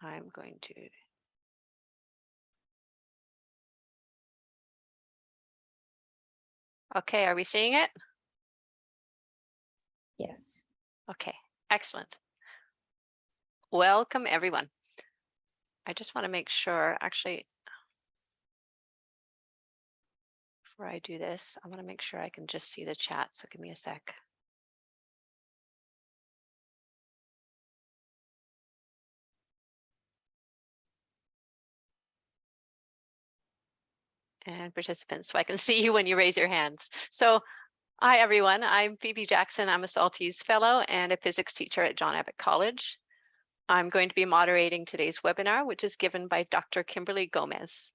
I'm going to. Okay, are we seeing it? Yes. Okay, excellent. Welcome, everyone. I just want to make sure, actually, before I do this, I want to make sure I can just see the chat, so give me a sec. And participants, so I can see you when you raise your hands. So, hi everyone, I'm Phoebe Jackson. I'm a Saltese Fellow and a physics teacher at John Abbott College. I'm going to be moderating today's webinar, which is given by Dr. Kimberly Gomez.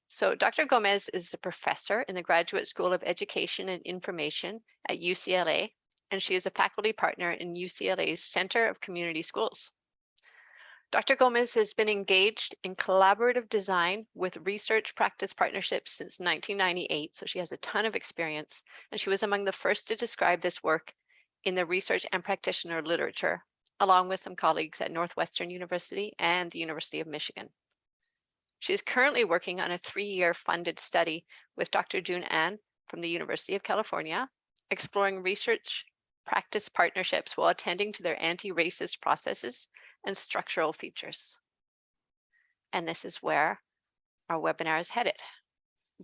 So Dr. Gomez is a professor in the Graduate School of Education and Information at UCLA, and she is a faculty partner in UCLA's Center of Community Schools. Dr. Gomez has been engaged in collaborative design with research practice partnerships since 1998, so she has a ton of experience, and she was among the first to describe this work in the research and practitioner literature, along with some colleagues at Northwestern University and the University of Michigan. She is currently working on a 3-year funded study with Dr. June An from the University of California, exploring research practice partnerships while attending to their anti-racist processes and structural features. And this is where our webinar is headed.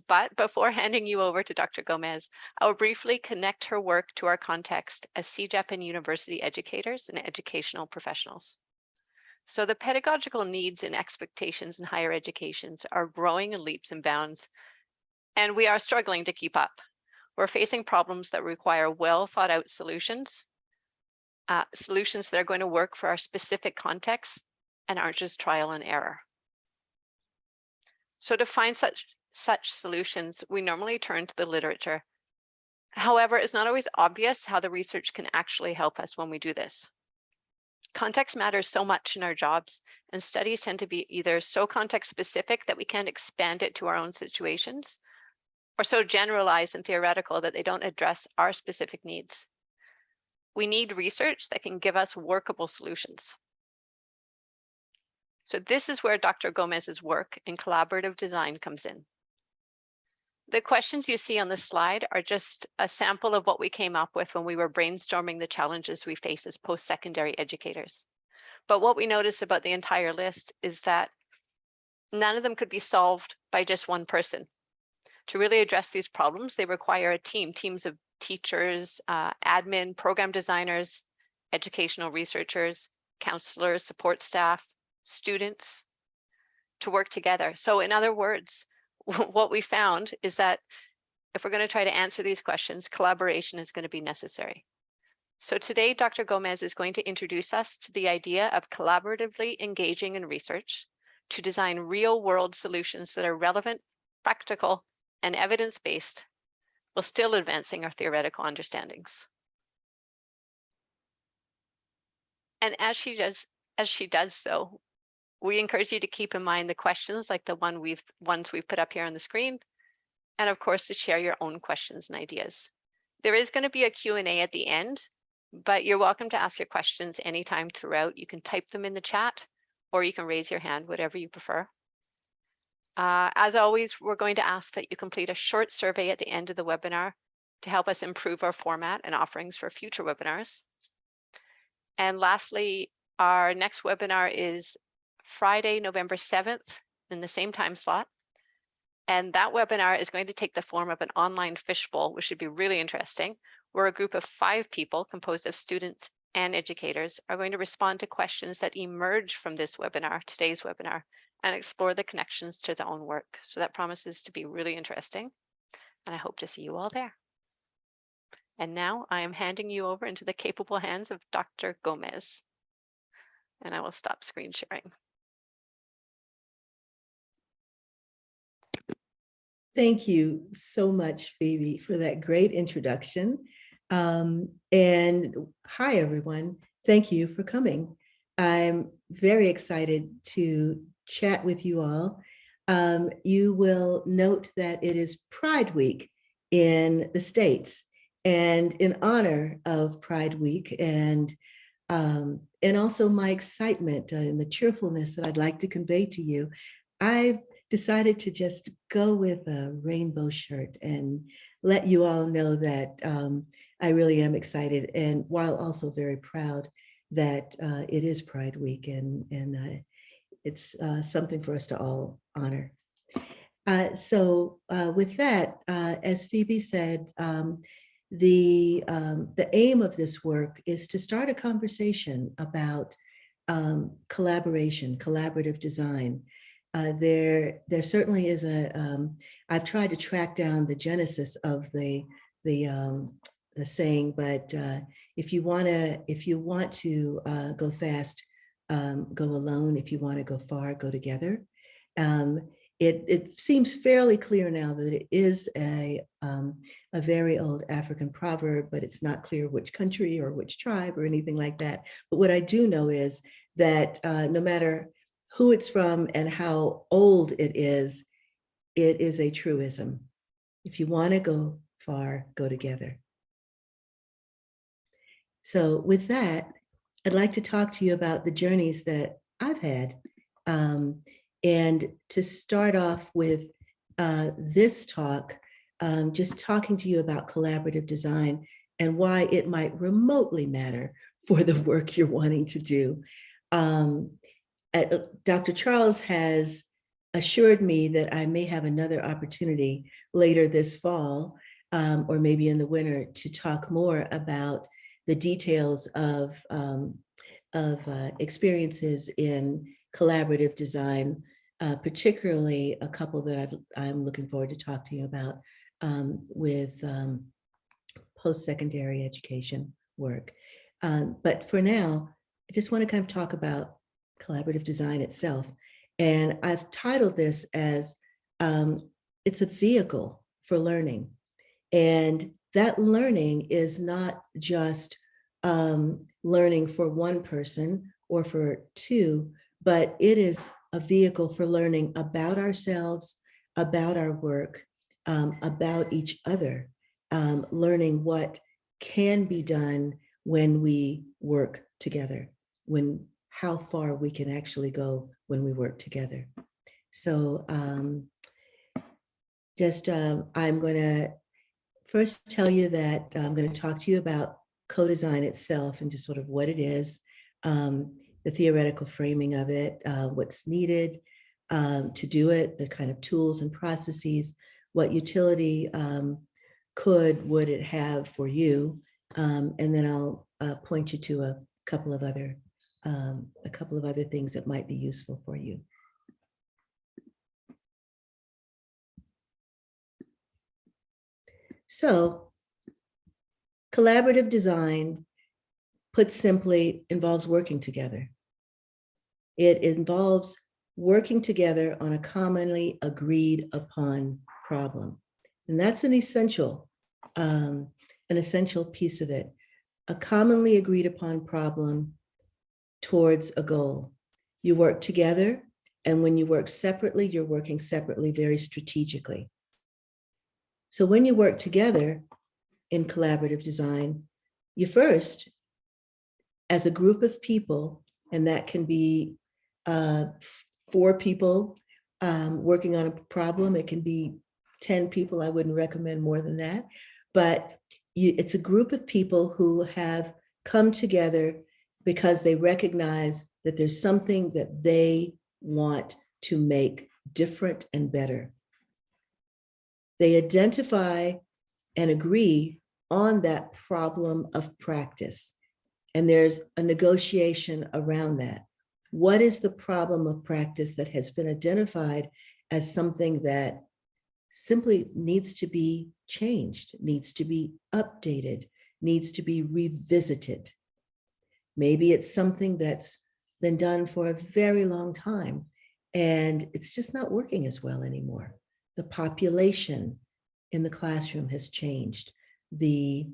But before handing you over to Dr. Gomez, I will briefly connect her work to our context as CEGEP and university educators and educational professionals. So the pedagogical needs and expectations in higher education are growing in leaps and bounds, and we are struggling to keep up. We're facing problems that require well thought out solutions, solutions that are going to work for our specific context and aren't just trial and error. So to find such solutions, we normally turn to the literature. However, it's not always obvious how the research can actually help us when we do this. Context matters so much in our jobs, and studies tend to be either so context specific that we can't expand it to our own situations, or so generalized and theoretical that they don't address our specific needs. We need research that can give us workable solutions. So this is where Dr. Gomez's work in collaborative design comes in. The questions you see on this slide are just a sample of what we came up with when we were brainstorming the challenges we face as post-secondary educators. But what we noticed about the entire list is that none of them could be solved by just one person. To really address these problems, they require a teams of teachers, admin, program designers, educational researchers, counselors, support staff, students to work together. So in other words, what we found is that if we're going to try to answer these questions, collaboration is going to be necessary. So today, Dr. Gomez is going to introduce us to the idea of collaboratively engaging in research to design real-world solutions that are relevant, practical, and evidence-based, while still advancing our theoretical understandings. And as she does so, we encourage you to keep in mind the questions like the ones we've put up here on the screen, and of course to share your own questions and ideas. There is going to be a Q&A at the end, but you're welcome to ask your questions anytime throughout. You can type them in the chat, or you can raise your hand, whatever you prefer. As always, we're going to ask that you complete a short survey at the end of the webinar to help us improve our format and offerings for future webinars. And lastly, our next webinar is Friday, November 7th in the same time slot. And that webinar is going to take the form of an online fishbowl, which should be really interesting, where a group of 5 people composed of students and educators are going to respond to questions that emerge from this webinar, today's webinar, and explore the connections to their own work. So that promises to be really interesting, and I hope to see you all there. And now I am handing you over into the capable hands of Dr. Gomez, and I will stop screen sharing. Thank you so much, Phoebe, for that great introduction. And hi, everyone. Thank you for coming. I'm very excited to chat with you all. You will note that it is Pride Week in the States. And in honor of Pride Week and and also my excitement and the cheerfulness that I'd like to convey to you. I've decided to just go with a rainbow shirt and let you all know that I really am excited, and while also very proud that it is Pride Week, and it's something for us to all honor. So with that, as Phoebe said, the aim of this work is to start a conversation about collaborative design. There certainly is I've tried to track down the genesis of the saying, but if you want to go fast, go alone. If you want to go far, go together. It seems fairly clear now that it is a very old African proverb, but it's not clear which country or which tribe or anything like that. But what I do know is that no matter who it's from and how old it is a truism. If you want to go far, go together. So with that, I'd like to talk to you about the journeys that I've had. And to start off with this talk, just talking to you about collaborative design and why it might remotely matter for the work you're wanting to do. Dr. Charles has assured me that I may have another opportunity later this fall, or maybe in the winter, to talk more about the details of experiences in collaborative design, particularly a couple that I'm looking forward to talk to you about with post-secondary education work. But for now, I just want to kind of talk about collaborative design itself. And I've titled this as it's a vehicle for learning. And that learning is not just learning for one person or for two, but it is a vehicle for learning about ourselves, about our work, about each other, learning what can be done when we work together, how far we can actually go when we work together. So I'm going to first tell you that I'm going to talk to you about codesign itself and just sort of what it is, the theoretical framing of it, what's needed to do it, the kind of tools and processes, what utility would it have for you, and then I'll point you to a couple of other things that might be useful for you. So, collaborative design, put simply, involves working together. It involves working together on a commonly agreed upon problem. And that's an essential piece of it. A commonly agreed upon problem towards a goal. You work together, and when you work separately, you're working separately very strategically. So when you work together in collaborative design, you first, as a group of people, and that can be 4 people working on a problem, it can be 10 people, I wouldn't recommend more than that, but it's a group of people who have come together because they recognize that there's something that they want to make different and better. They identify and agree on that problem of practice, and there's a negotiation around that. What is the problem of practice that has been identified as something that simply needs to be changed, needs to be updated, needs to be revisited? Maybe it's something that's been done for a very long time and it's just not working as well anymore. The population in the classroom has changed. The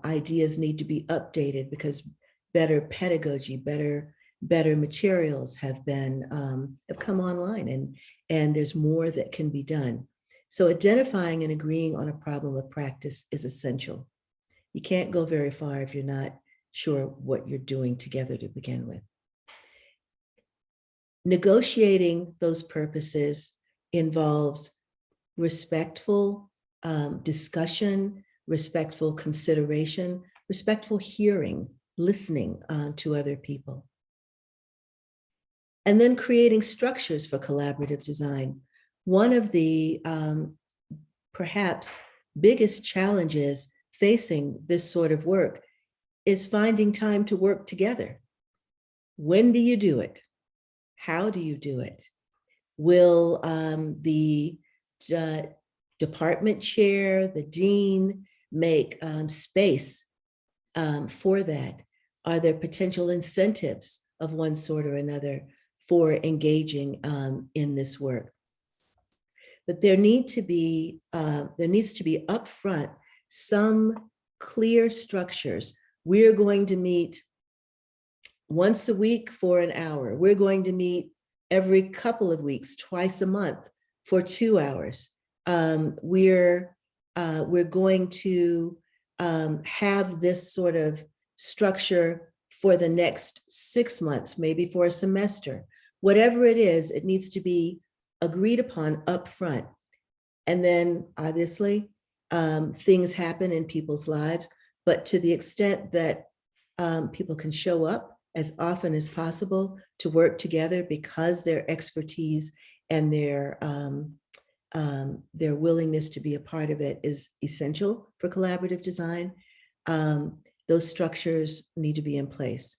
ideas need to be updated because better pedagogy, better materials have come online, and there's more that can be done. So identifying and agreeing on a problem of practice is essential. You can't go very far if you're not sure what you're doing together to begin with. Negotiating those purposes involves respectful discussion, respectful consideration, respectful hearing, listening to other people. And then creating structures for collaborative design. One of the perhaps biggest challenges facing this sort of work is finding time to work together. When do you do it? How do you do it? Will the department chair, the dean, make space for that? Are there potential incentives of one sort or another for engaging in this work? But there needs to be upfront some clear structures. We're going to meet once a week for an hour. We're going to meet every couple of weeks, twice a month for 2 hours. We're going to have this sort of structure for the next 6 months, maybe for a semester. Whatever it is, it needs to be agreed upon upfront. And then obviously things happen in people's lives, but to the extent that people can show up as often as possible to work together because their expertise and their willingness to be a part of it is essential for collaborative design. Those structures need to be in place.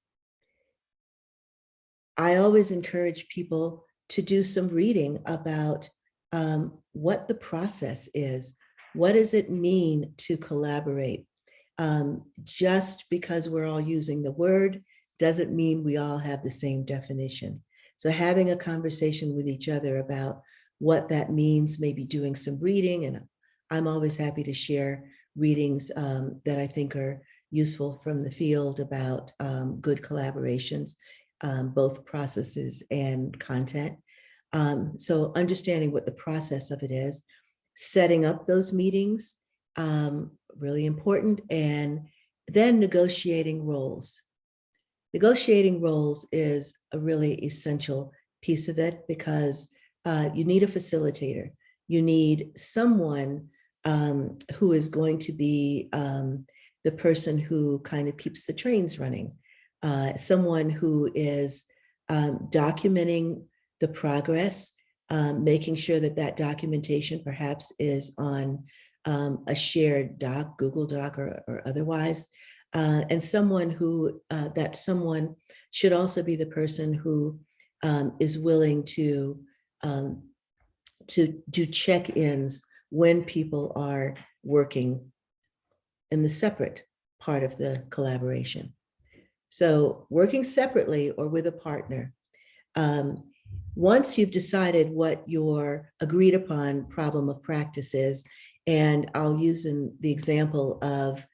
I always encourage people to do some reading about what the process is. What does it mean to collaborate? Just because we're all using the word doesn't mean we all have the same definition. So having a conversation with each other about what that means, maybe doing some reading, and I'm always happy to share readings that I think are useful from the field about good collaborations, both processes and content. So understanding what the process of it is, setting up those meetings, really important, and then negotiating roles. Negotiating roles is a really essential piece of it because you need a facilitator. You need someone who is going to be the person who kind of keeps the trains running, someone who is documenting the progress, making sure that that documentation perhaps is on a shared doc, Google Doc or otherwise, and someone who, that someone should also be the person who is willing to do check-ins when people are working in the separate part of the collaboration. So working separately or with a partner. Once you've decided what your agreed upon problem of practice is, and I'll use the example of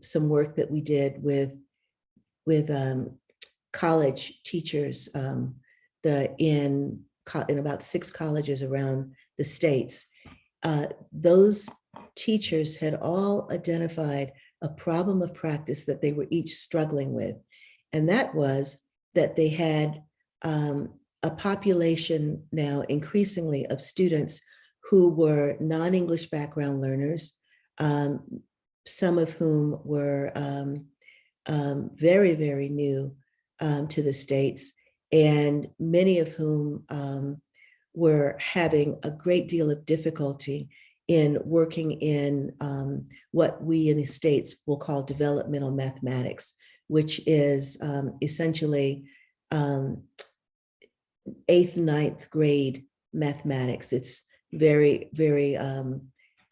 some work that we did with college teachers in about 6 colleges around the States. Those teachers had all identified a problem of practice that they were each struggling with. And that was that they had a population now increasingly of students who were non-English background learners, some of whom were very, very new to the States, and many of whom were having a great deal of difficulty in working in what we in the States will call developmental mathematics, which is essentially 8th, 9th grade mathematics. It's very, very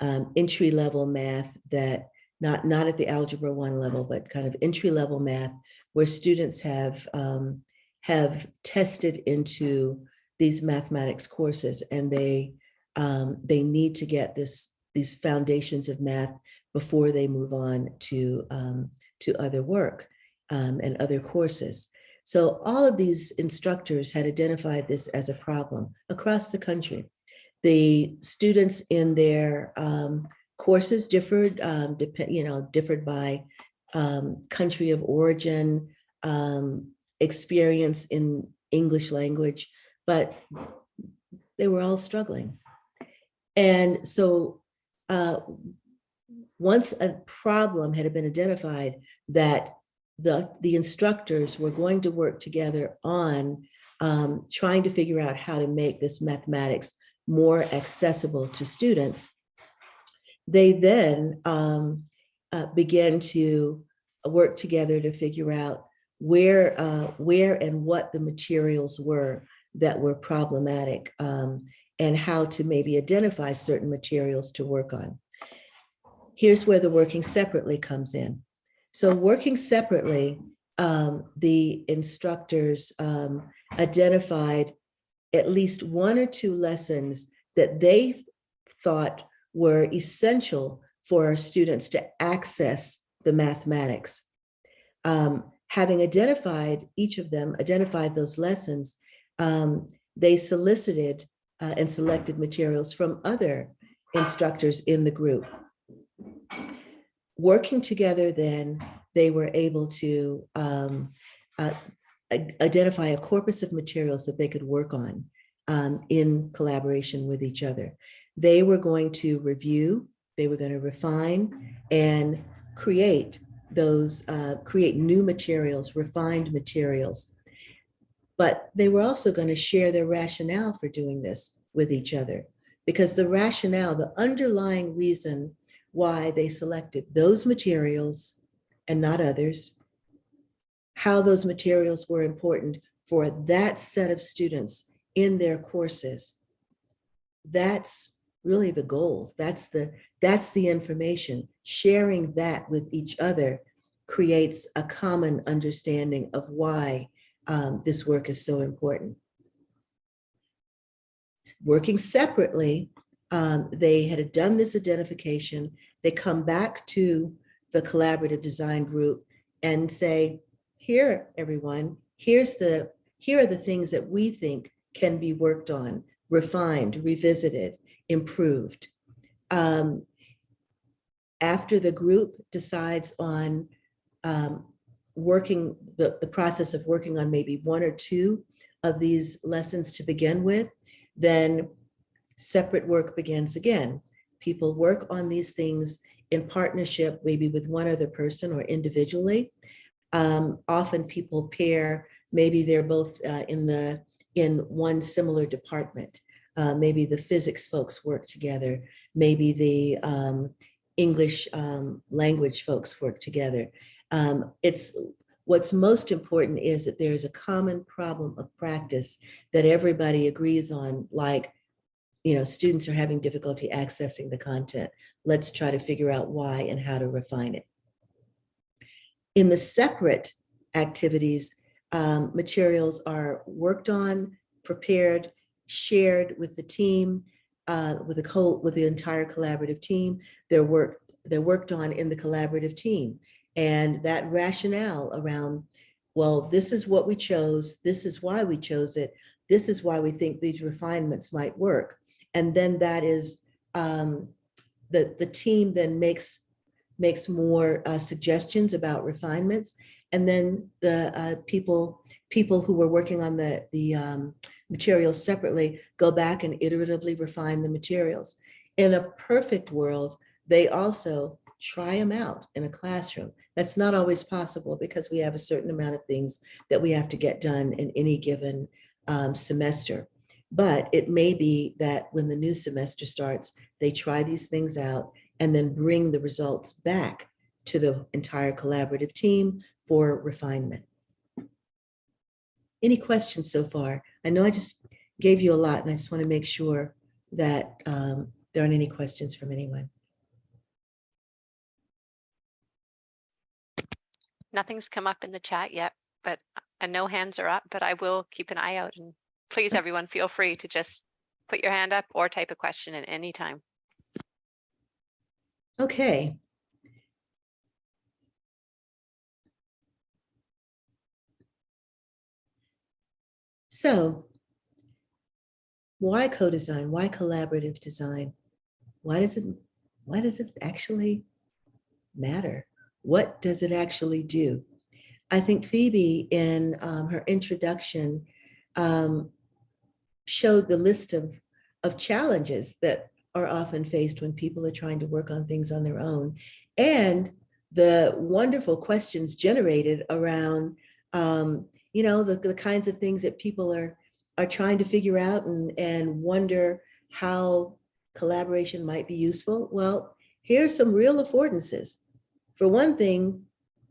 entry-level math that not at the Algebra 1 level, but kind of entry-level math where students have tested into these mathematics courses, and they need to get these foundations of math before they move on to other work and other courses. So all of these instructors had identified this as a problem across the country. The students in their courses differed, differed by country of origin, experience in English language, but they were all struggling. And so once a problem had been identified that the instructors were going to work together on trying to figure out how to make this mathematics more accessible to students, they then began to work together to figure out where and what the materials were that were problematic, and how to maybe identify certain materials to work on. Here's where the working separately comes in. So working separately, the instructors identified at least one or two lessons that they thought were essential for our students to access the mathematics. Having identified each of them, identified those lessons, they solicited and selected materials from other instructors in the group. Working together then, they were able to identify a corpus of materials that they could work on in collaboration with each other. They were going to review, they were going to refine and create those, create new materials, refined materials. But they were also going to share their rationale for doing this with each other, because the rationale, the underlying reason why they selected those materials and not others, how those materials were important for that set of students in their courses, that's really the goal. That's the information. Sharing that with each other creates a common understanding of why this work is so important. Working separately, they had done this identification. They come back to the collaborative design group and say, here, everyone, here are the things that we think can be worked on, refined, revisited, improved. After the group decides on working, the process of working on maybe one or two of these lessons to begin with, then separate work begins again. People work on these things in partnership, maybe with one other person or individually. Often people pair, maybe they're both in one similar department. Maybe the physics folks work together. Maybe the English language folks work together. What's most important is that there's a common problem of practice that everybody agrees on, like, students are having difficulty accessing the content. Let's try to figure out why and how to refine it. In the separate activities, materials are worked on, prepared, shared with the team, with the entire collaborative team. They're worked on in the collaborative team. And that rationale around, well, this is what we chose, this is why we chose it, this is why we think these refinements might work. And then that is, the team then makes more suggestions about refinements. And then the people who were working on the materials separately go back and iteratively refine the materials. In a perfect world, they also try them out in a classroom. That's not always possible because we have a certain amount of things that we have to get done in any given semester. But it may be that when the new semester starts, they try these things out and then bring the results back to the entire collaborative team for refinement. Any questions so far? I know I just gave you a lot, and I just want to make sure that there aren't any questions from anyone. Nothing's come up in the chat yet, but no hands are up, but I will keep an eye out. And please, everyone, feel free to just put your hand up or type a question at any time. Okay. So why co-design? Why collaborative design? Why does it actually matter? What does it actually do? I think Phoebe, in her introduction, showed the list of challenges that are often faced when people are trying to work on things on their own, and the wonderful questions generated around, the kinds of things that people are trying to figure out and wonder how collaboration might be useful. Well, here's some real affordances. For one thing,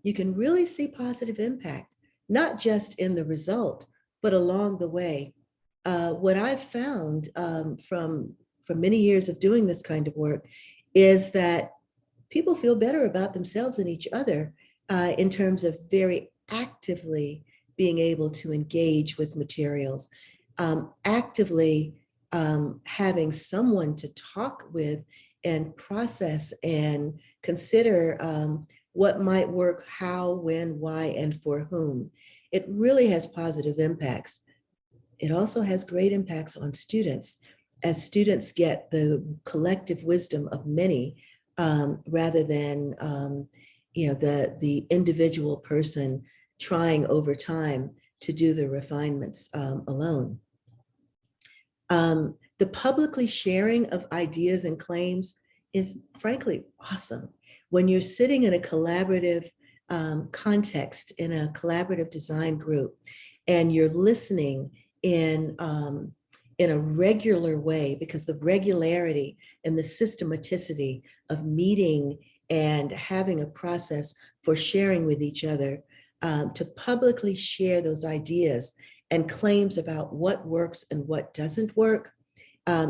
you can really see positive impact, not just in the result, but along the way. What I've found from many years of doing this kind of work is that people feel better about themselves and each other in terms of very actively being able to engage with materials, actively having someone to talk with and process and consider what might work, how, when, why, and for whom. It really has positive impacts. It also has great impacts on students, as students get the collective wisdom of many rather than the individual person trying over time to do the refinements alone. The publicly sharing of ideas and claims is frankly awesome. When you're sitting in a collaborative context, in a collaborative design group, and you're listening in a regular way, because the regularity and the systematicity of meeting and having a process for sharing with each other, to publicly share those ideas and claims about what works and what doesn't work,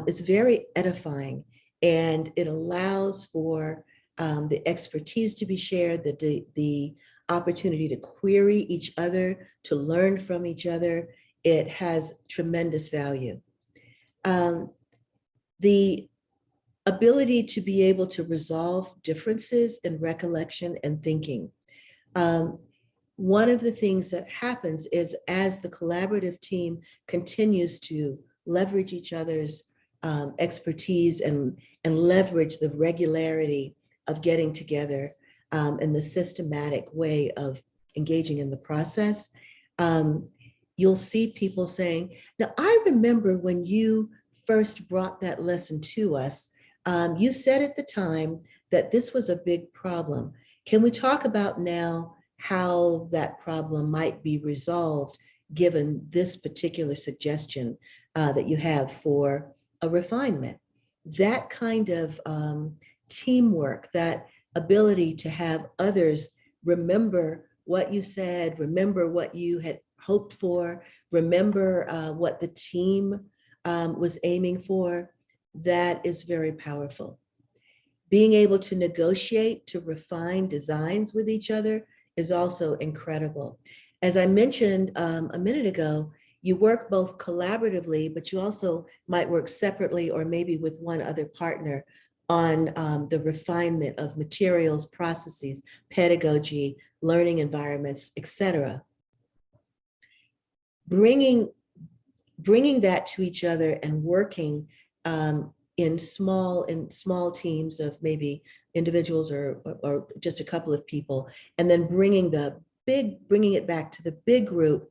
is very edifying. And it allows for the expertise to be shared, the opportunity to query each other, to learn from each other. It has tremendous value. The ability to be able to resolve differences in recollection and thinking. One of the things that happens is, as the collaborative team continues to leverage each other's expertise and leverage the regularity of getting together and the systematic way of engaging in the process, you'll see people saying, now, I remember when you first brought that lesson to us, you said at the time that this was a big problem. Can we talk about now how that problem might be resolved given this particular suggestion that you have for a refinement? That kind of teamwork, that ability to have others remember what you said, remember what you had hoped for, remember what the team was aiming for, that is very powerful. Being able to negotiate, to refine designs with each other is also incredible. As I mentioned a minute ago, you work both collaboratively, but you also might work separately or maybe with one other partner on the refinement of materials, processes, pedagogy, learning environments, etc. Bringing that to each other and working in small teams of maybe individuals or just a couple of people, and then bringing it back to the big group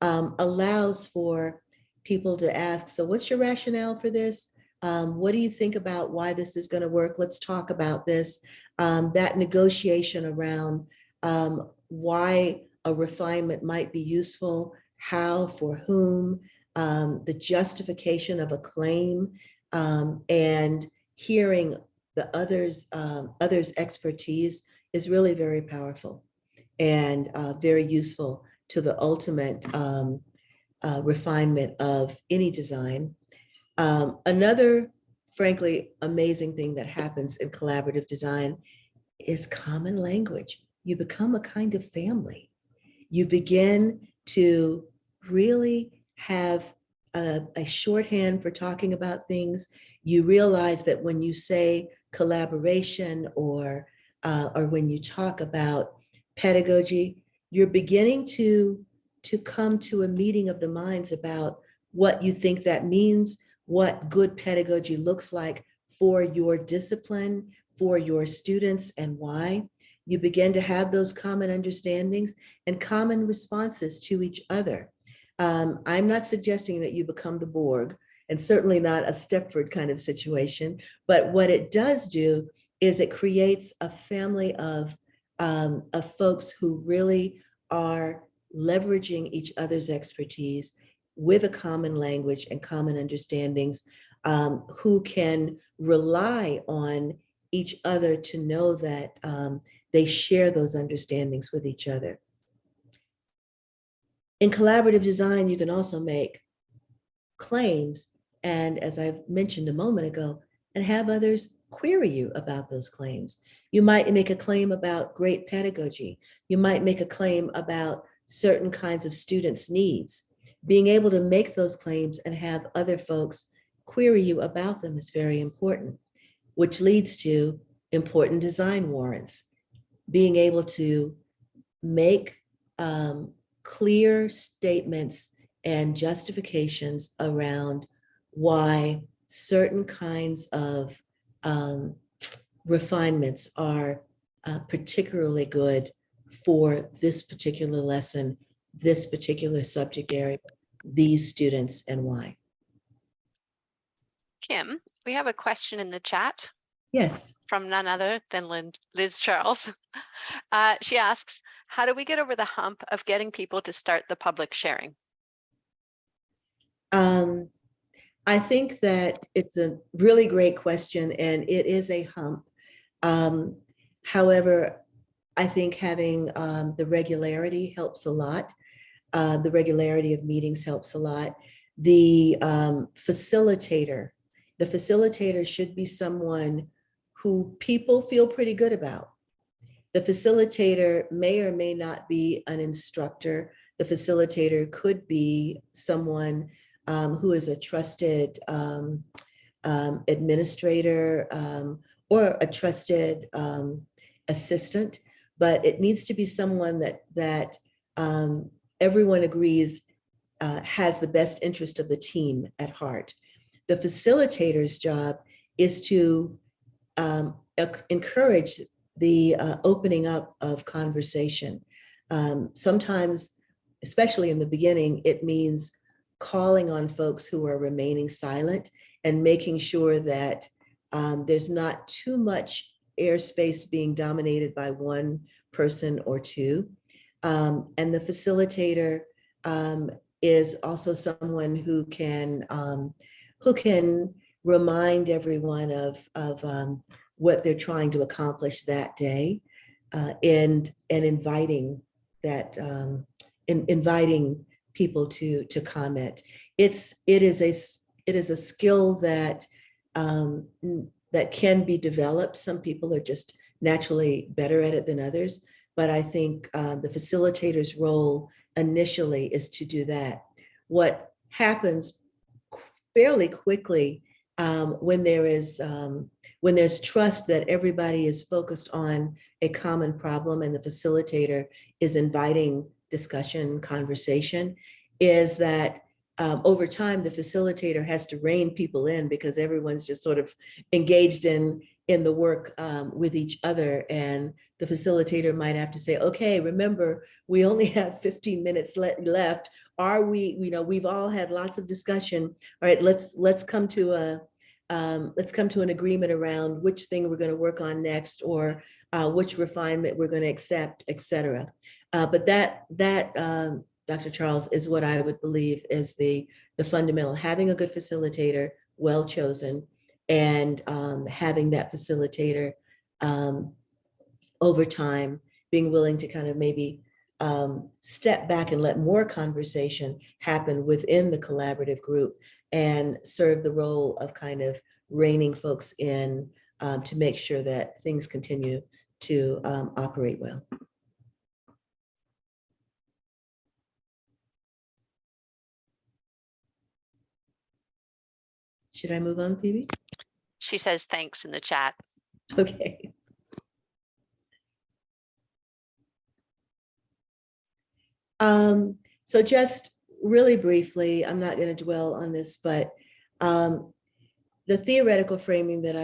allows for people to ask, so what's your rationale for this? What do you think about why this is going to work? Let's talk about this. That negotiation around why a refinement might be useful, how, for whom, the justification of a claim, and hearing the others' expertise is really very powerful and very useful to the ultimate refinement of any design. Another, frankly, amazing thing that happens in collaborative design is common language. You become a kind of family. You begin to really have a shorthand for talking about things. You realize that when you say collaboration or when you talk about pedagogy, you're beginning to come to a meeting of the minds about what you think that means, what good pedagogy looks like for your discipline, for your students, and why. you begin to have those common understandings and common responses to each other. I'm not suggesting that you become the Borg, and certainly not a Stepford kind of situation, but what it does do is it creates a family of folks who really are leveraging each other's expertise with a common language and common understandings, who can rely on each other to know that they share those understandings with each other. In collaborative design, you can also make claims, and as I mentioned a moment ago, and have others query you about those claims. You might make a claim about great pedagogy. You might make a claim about certain kinds of students' needs. Being able to make those claims and have other folks query you about them is very important, which leads to important design warrants. Being able to make clear statements and justifications around why certain kinds of refinements are particularly good for this particular lesson, this particular subject area, these students, and why. Kim, we have a question in the chat Yes. from none other than Liz Charles. She asks, how do we get over the hump of getting people to start the public sharing? I think that it's a really great question, and it is a hump. However, I think having the regularity helps a lot. The regularity of meetings helps a lot. The facilitator should be someone who people feel pretty good about. The facilitator may or may not be an instructor. The facilitator could be someone who is a trusted administrator or a trusted assistant, but it needs to be someone that everyone agrees has the best interest of the team at heart. The facilitator's job is to encourage the opening up of conversation. Sometimes, especially in the beginning, it means calling on folks who are remaining silent and making sure that there's not too much airspace being dominated by one person or two. And the facilitator is also someone who can remind everyone of what they're trying to accomplish that day, and inviting that inviting people to comment. It is a skill that that can be developed. Some people are just naturally better at it than others, but I think the facilitator's role initially is to do that. What happens fairly quickly when there's trust that everybody is focused on a common problem and the facilitator is inviting discussion, conversation, is that over time, the facilitator has to rein people in because everyone's just sort of engaged in the work with each other. And the facilitator might have to say, okay, remember, we only have 15 minutes left. Are we, we've all had lots of discussion. All right, let's come to an agreement around which thing we're going to work on next, or which refinement we're going to accept, et cetera. But that Dr. Charles, is what I would believe is the fundamental: having a good facilitator, well chosen, and having that facilitator over time being willing to kind of maybe step back and let more conversation happen within the collaborative group and serve the role of kind of reining folks in to make sure that things continue to operate well. Should I move on, Phoebe? She says thanks in the chat. Okay. So just really briefly, I'm not going to dwell on this, but the theoretical framing that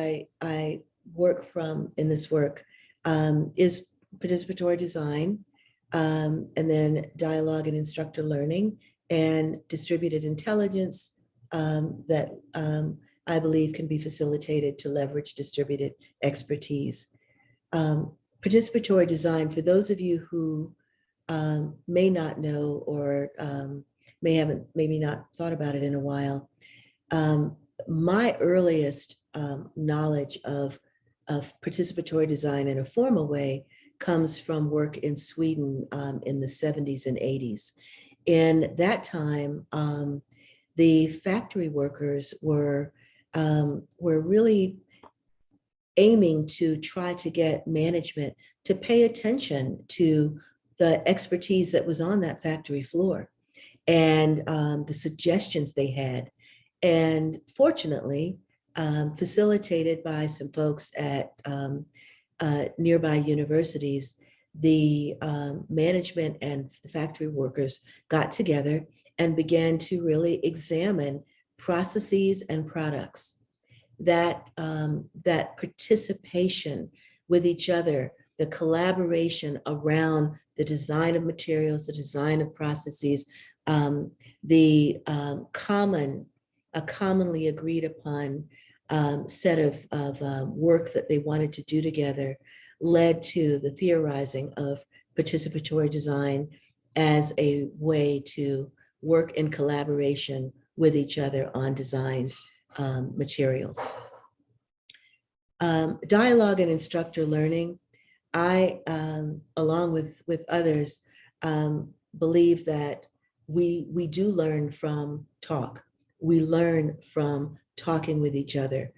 I work from in this work is participatory design, and then dialogue and instructor learning, and distributed intelligence that I believe can be facilitated to leverage distributed expertise. Participatory design, for those of you who may not know or maybe not thought about it in a while, my earliest knowledge of participatory design in a formal way comes from work in Sweden in the 70s and 80s. In that time, the factory workers were really aiming to try to get management to pay attention to the expertise that was on that factory floor and the suggestions they had. And fortunately, facilitated by some folks at nearby universities, the management and the factory workers got together and began to really examine processes and products. That participation with each other, the collaboration around the design of materials, the design of processes, a commonly agreed upon set of work that they wanted to do together led to the theorizing of participatory design as a way to work in collaboration with each other on designed materials. Dialogue and instructor learning, I, along with others, believe that we do learn from talk. We learn from talking with each other.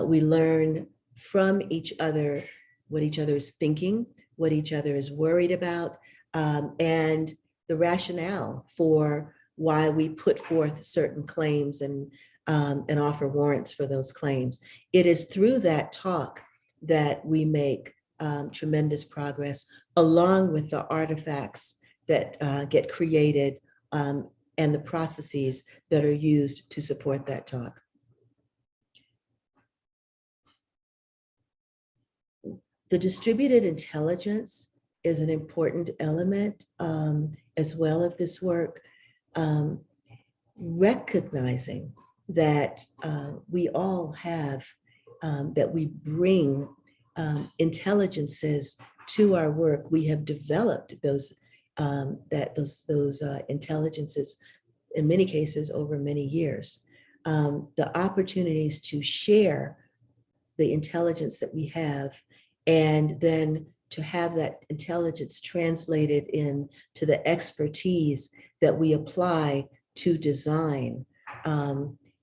We learn from each other what each other is thinking, what each other is worried about, and the rationale for why we put forth certain claims and offer warrants for those claims. It is through that talk that we make tremendous progress, along with the artifacts that get created and the processes that are used to support that talk. The distributed intelligence is an important element as well of this work, recognizing that we all have, that we bring intelligences to our work. We have developed those intelligences in many cases over many years. The opportunities to share the intelligence that we have, and then to have that intelligence translated into the expertise that we apply to design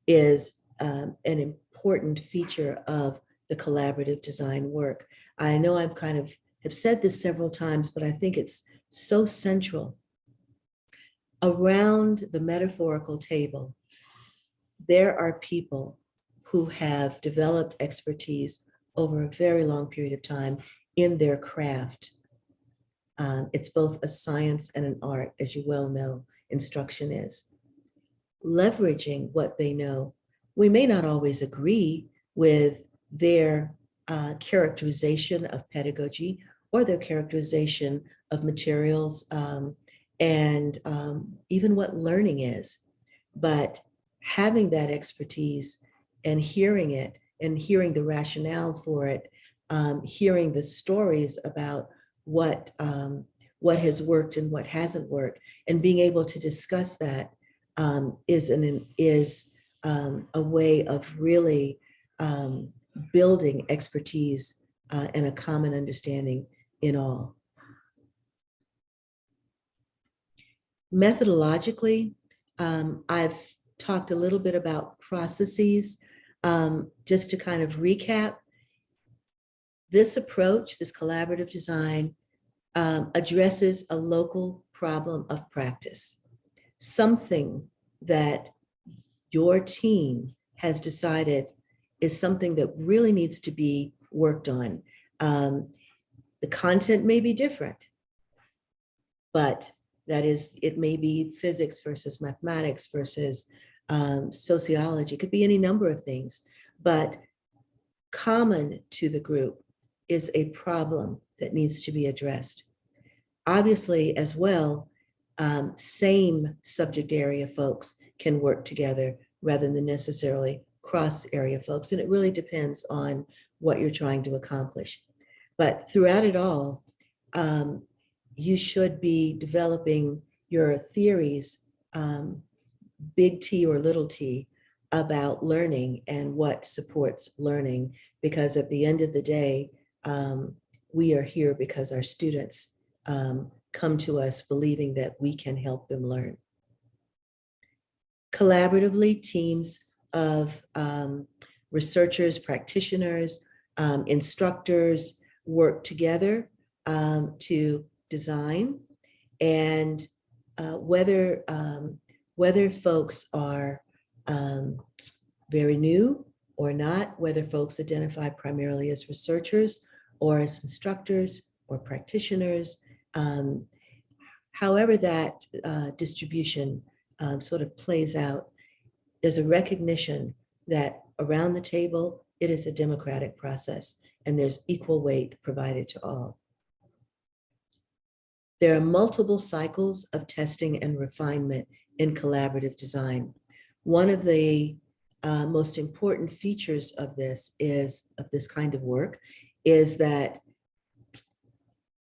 is an important feature of the collaborative design work. I know I've kind of have said this several times, but I think it's so central. Around the metaphorical table, there are people who have developed expertise over a very long period of time in their craft. It's both a science and an art, as you well know, instruction is. Leveraging what they know. We may not always agree with their characterization of pedagogy or their characterization of materials and even what learning is, but having that expertise and hearing it and hearing the rationale for it, hearing the stories about what has worked and what hasn't worked, and being able to discuss that is a way of really building expertise and a common understanding in all. Methodologically, I've talked a little bit about processes. Just to kind of recap, this approach, this collaborative design, addresses a local problem of practice, something that your team has decided is something that really needs to be worked on. The content may be different, but that is, it may be physics versus mathematics versus sociology. It could be any number of things, but common to the group is a problem that needs to be addressed. Obviously, as well, same subject area folks can work together rather than necessarily cross area folks. And it really depends on what you're trying to accomplish. But throughout it all, you should be developing your theories, big T or little t, about learning and what supports learning. Because at the end of the day, we are here because our students come to us believing that we can help them learn. Collaboratively, teams of researchers, practitioners, instructors work together to design. And whether folks are very new or not, whether folks identify primarily as researchers or as instructors or practitioners, however that distribution sort of plays out, there's a recognition that around the table, it is a democratic process and there's equal weight provided to all. There are multiple cycles of testing and refinement in collaborative design. One of the most important features of this kind of work is that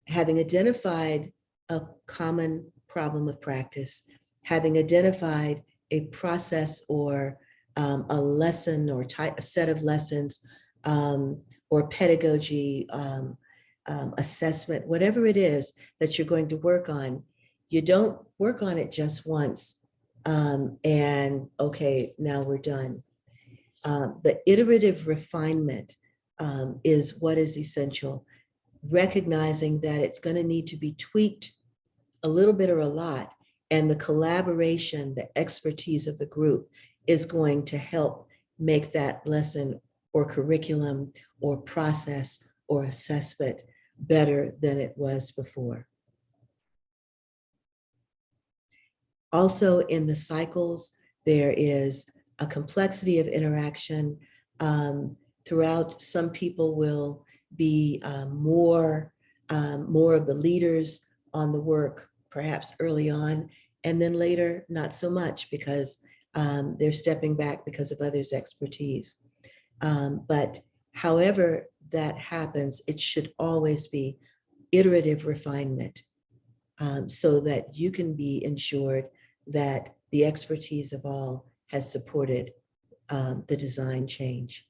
having identified a common problem of practice, having identified a process or a lesson or a set of lessons or pedagogy, assessment, whatever it is that you're going to work on, you don't work on it just once and okay, now we're done. The iterative refinement is what is essential, recognizing that it's going to need to be tweaked a little bit or a lot, and the collaboration, the expertise of the group is going to help make that lesson or curriculum or process or assessment better than it was before. Also in the cycles, there is a complexity of interaction throughout. Some people will be more of the leaders on the work, perhaps early on, and then later, not so much because they're stepping back because of others' expertise. But however that happens, it should always be iterative refinement so that you can be ensured that the expertise of all has supported the design change.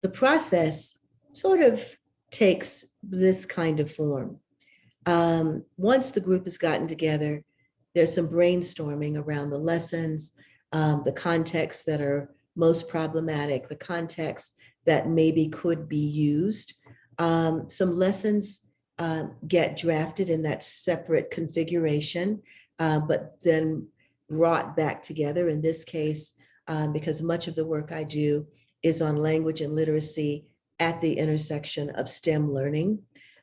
The process sort of takes this kind of form. Once the group has gotten together, there's some brainstorming around the lessons, the contexts that are most problematic, the contexts that maybe could be used. Some lessons get drafted in that separate configuration, but then brought back together. In this case, because much of the work I do is on language and literacy at the intersection of STEM learning.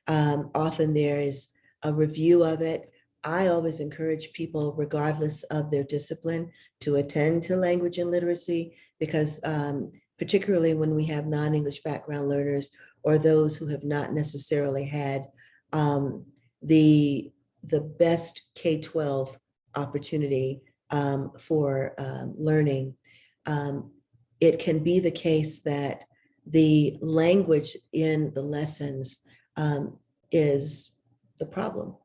Often there is a review of it. I always encourage people, regardless of their discipline, to attend to language and literacy, because particularly when we have non-English background learners or those who have not necessarily had the best K-12 opportunity for learning, it can be the case that the language in the lessons is the problem,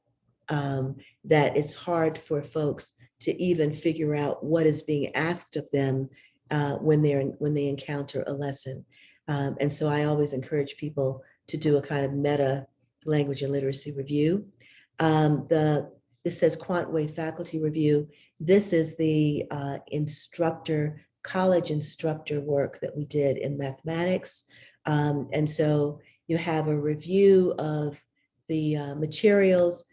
that it's hard for folks to even figure out what is being asked of them when they encounter a lesson. And so I always encourage people to do a kind of meta language and literacy review. This says QuantWave faculty review. This is the college instructor work that we did in mathematics. And so you have a review of the materials,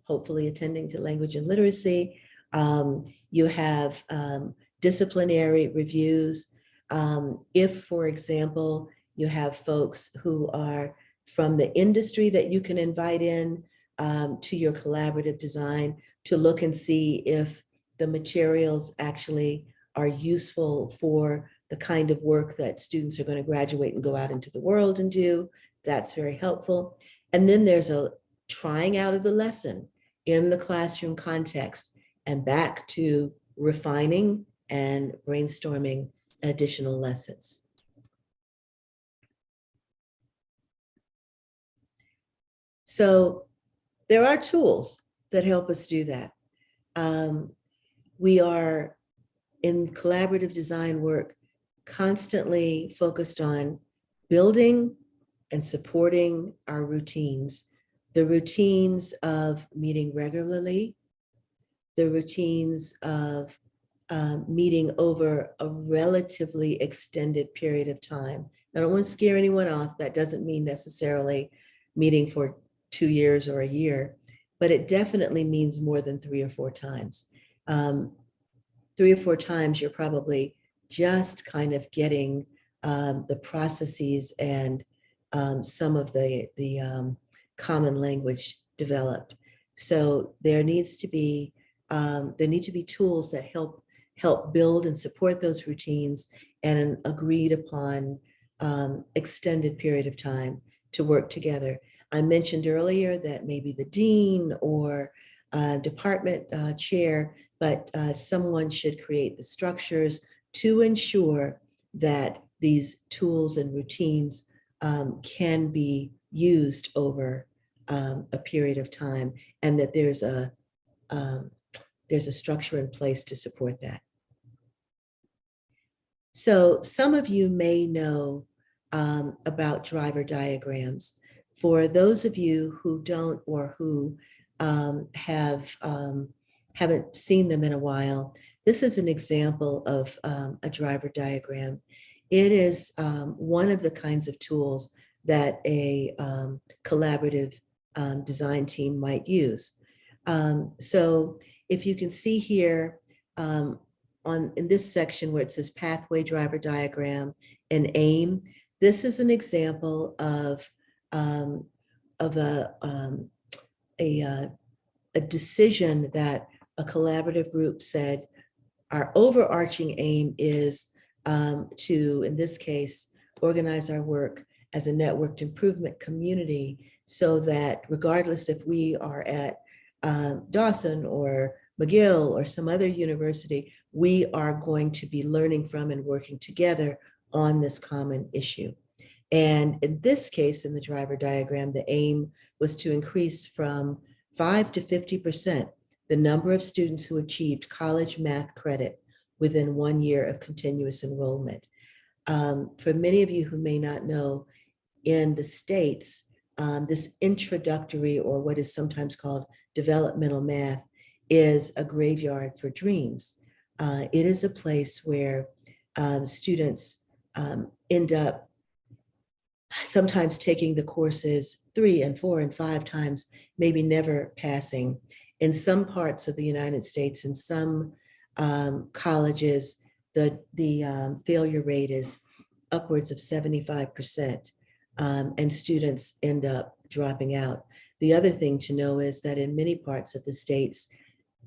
hopefully attending to language and literacy. You have disciplinary reviews. If, for example, you have folks who are from the industry that you can invite in to your collaborative design to look and see if the materials actually are useful for the kind of work that students are going to graduate and go out into the world and do. That's very helpful. And then there's a trying out of the lesson in the classroom context and back to refining and brainstorming additional lessons. So there are tools that help us do that. We are in collaborative design work constantly focused on building and supporting our routines, the routines of meeting regularly, the routines of meeting over a relatively extended period of time. I don't want to scare anyone off. That doesn't mean necessarily meeting for 2 years or a year, but it definitely means more than 3 or 4 times. 3 or 4 times, you're probably just kind of getting the processes and some of the common language developed. So there need to be tools that help build and support those routines and an agreed upon extended period of time to work together. I mentioned earlier that maybe the dean or department chair, but someone should create the structures to ensure that these tools and routines can be used over a period of time, and that there's a structure in place to support that. So some of you may know about driver diagrams. For those of you who don't or who haven't seen them in a while, this is an example of a driver diagram. It is one of the kinds of tools that a collaborative design team might use. So if you can see here in this section where it says pathway driver diagram and aim, this is an example of a decision that a collaborative group said our overarching aim is to, in this case, organize our work as a networked improvement community so that regardless if we are at Dawson or McGill or some other university, we are going to be learning from and working together on this common issue. And in this case, in the driver diagram, the aim was to increase from 5 to 50% the number of students who achieved college math credit within 1 year of continuous enrollment. For many of you who may not know, in the States, this introductory, or what is sometimes called developmental math, is a graveyard for dreams. It is a place where students end up sometimes taking the courses 3 and 4 and 5 times, maybe never passing. In some parts of the United States, in some colleges, the failure rate is upwards of 75%, and students end up dropping out. The other thing to know is that in many parts of the states,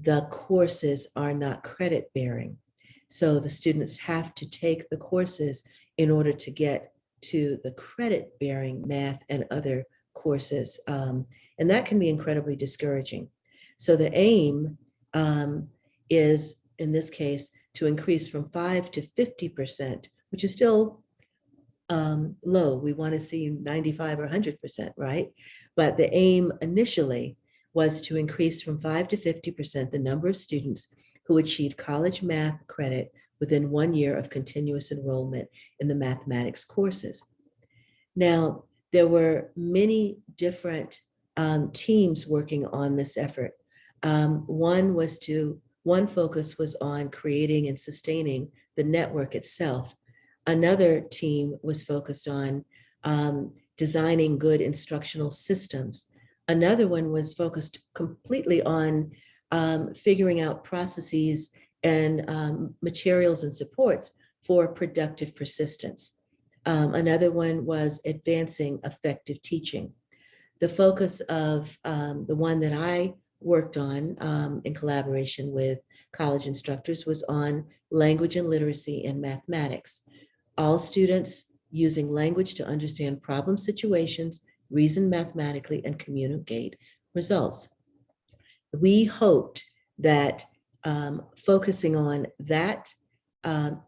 the courses are not credit bearing. So the students have to take the courses in order to get to the credit bearing math and other courses. And that can be incredibly discouraging. So the aim is, in this case, to increase from 5 to 50%, which is still low. We want to see 95 or 100%, right? But the aim initially was to increase from 5 to 50% the number of students who achieved college math credit within 1 year of continuous enrollment in the mathematics courses. Now, there were many different teams working on this effort. One focus was on creating and sustaining the network itself. Another team was focused on designing good instructional systems. Another one was focused completely on figuring out processes and materials and supports for productive persistence. Another one was advancing effective teaching. The focus of the one that I worked on in collaboration with college instructors was on language and literacy in mathematics. All students using language to understand problem situations, reason mathematically, and communicate results. We hoped that focusing on that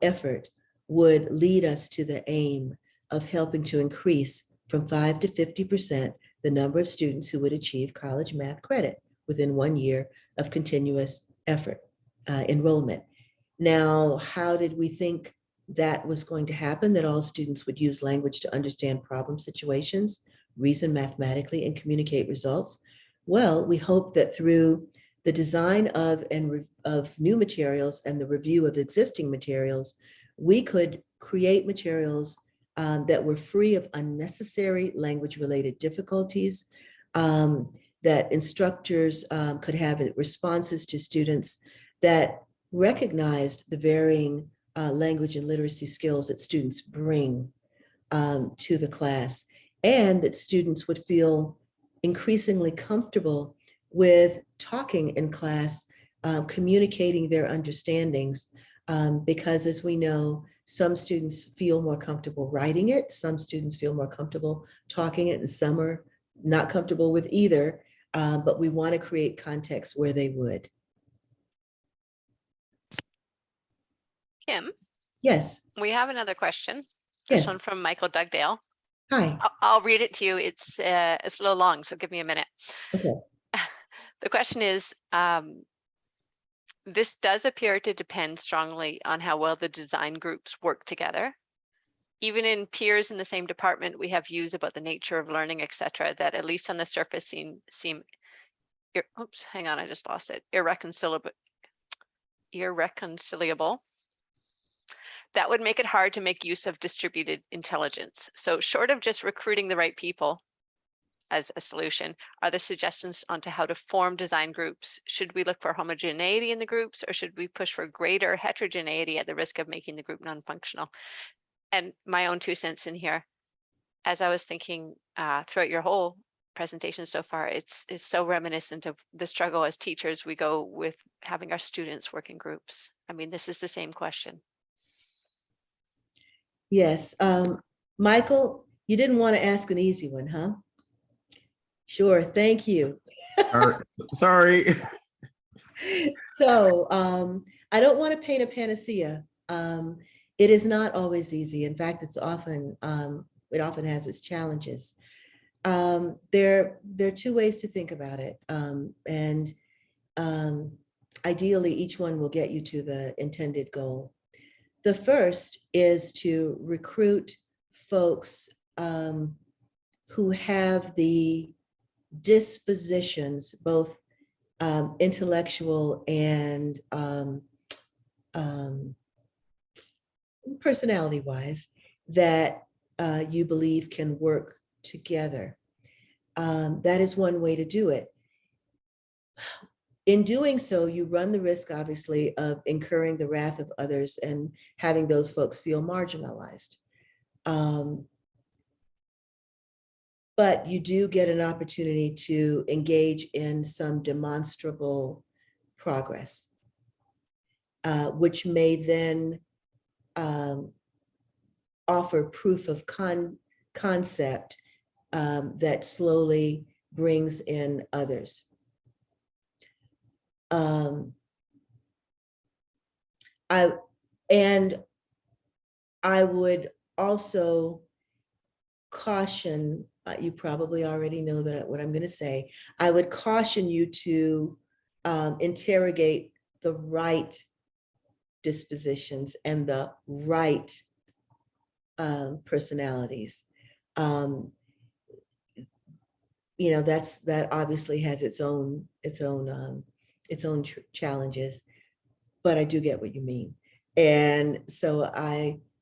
effort would lead us to the aim of helping to increase from 5 to 50% the number of students who would achieve college math credit within 1 year of continuous effort enrollment. Now, how did we think that was going to happen, that all students would use language to understand problem situations, reason mathematically, and communicate results? Well, we hope that through the design of new materials and the review of existing materials, we could create materials that were free of unnecessary language-related difficulties, that instructors could have responses to students that recognized the varying language and literacy skills that students bring to the class, and that students would feel increasingly comfortable with talking in class, communicating their understandings, because as we know, some students feel more comfortable writing it, some students feel more comfortable talking it, and some are not comfortable with either, but we want to create context where they would. Kim, Yes, we have another question. This yes. one from Michael Dugdale. Hi. I'll read it to you. It's a little long, so give me a minute. Okay. The question is, this does appear to depend strongly on how well the design groups work together. Even in peers in the same department, we have views about the nature of learning, etc., that at least on the surface seem oops, hang on, I just lost it. Irreconcilable. That would make it hard to make use of distributed intelligence. So short of just recruiting the right people as a solution, are there suggestions onto how to form design groups? Should we look for homogeneity in the groups, or should we push for greater heterogeneity at the risk of making the group non-functional? And my own 2 cents in here, as I was thinking throughout your whole presentation so far, it's so reminiscent of the struggle as teachers we go with having our students work in groups. I mean, this is the same question. Yes. Michael, you didn't want to ask an easy one, huh? Sure. Thank you. Sorry. So I don't want to paint a panacea. It is not always easy. In fact, it often has its challenges. There are 2 ways to think about it. And ideally, each one will get you to the intended goal. The first is to recruit folks who have the dispositions, both intellectual and personality-wise, that you believe can work together. That is one way to do it. In doing so, you run the risk, obviously, of incurring the wrath of others and having those folks feel marginalized. But you do get an opportunity to engage in some demonstrable progress, which may then offer proof of concept that slowly brings in others. I would also caution, you probably already know that what I'm going to say, I would caution you to interrogate the right dispositions and the right personalities. You know, that obviously has its own challenges, but I do get what you mean. And so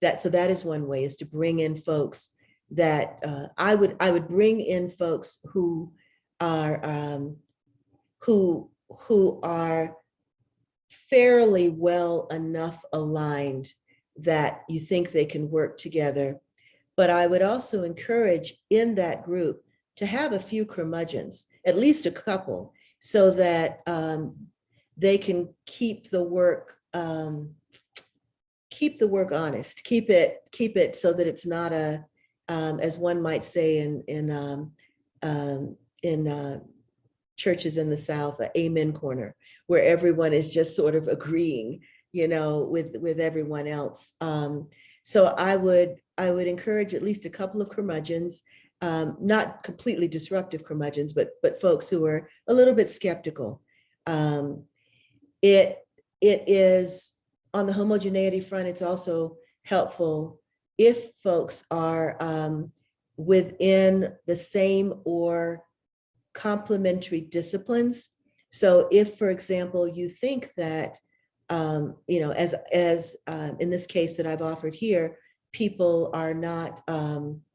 that is one way, is to bring in folks that I would bring in folks who are fairly well enough aligned that you think they can work together. But I would also encourage in that group to have a few curmudgeons, at least a couple, so that they can keep the work honest, keep it so that it's not a, as one might say in churches in the South, an amen corner, where everyone is just sort of agreeing, with everyone else. So I would encourage at least a couple of curmudgeons, not completely disruptive curmudgeons, but folks who are a little bit skeptical. It is, on the homogeneity front, it's also helpful if folks are within the same or complementary disciplines. So if, for example, you think that, as in this case that I've offered here, people are not, that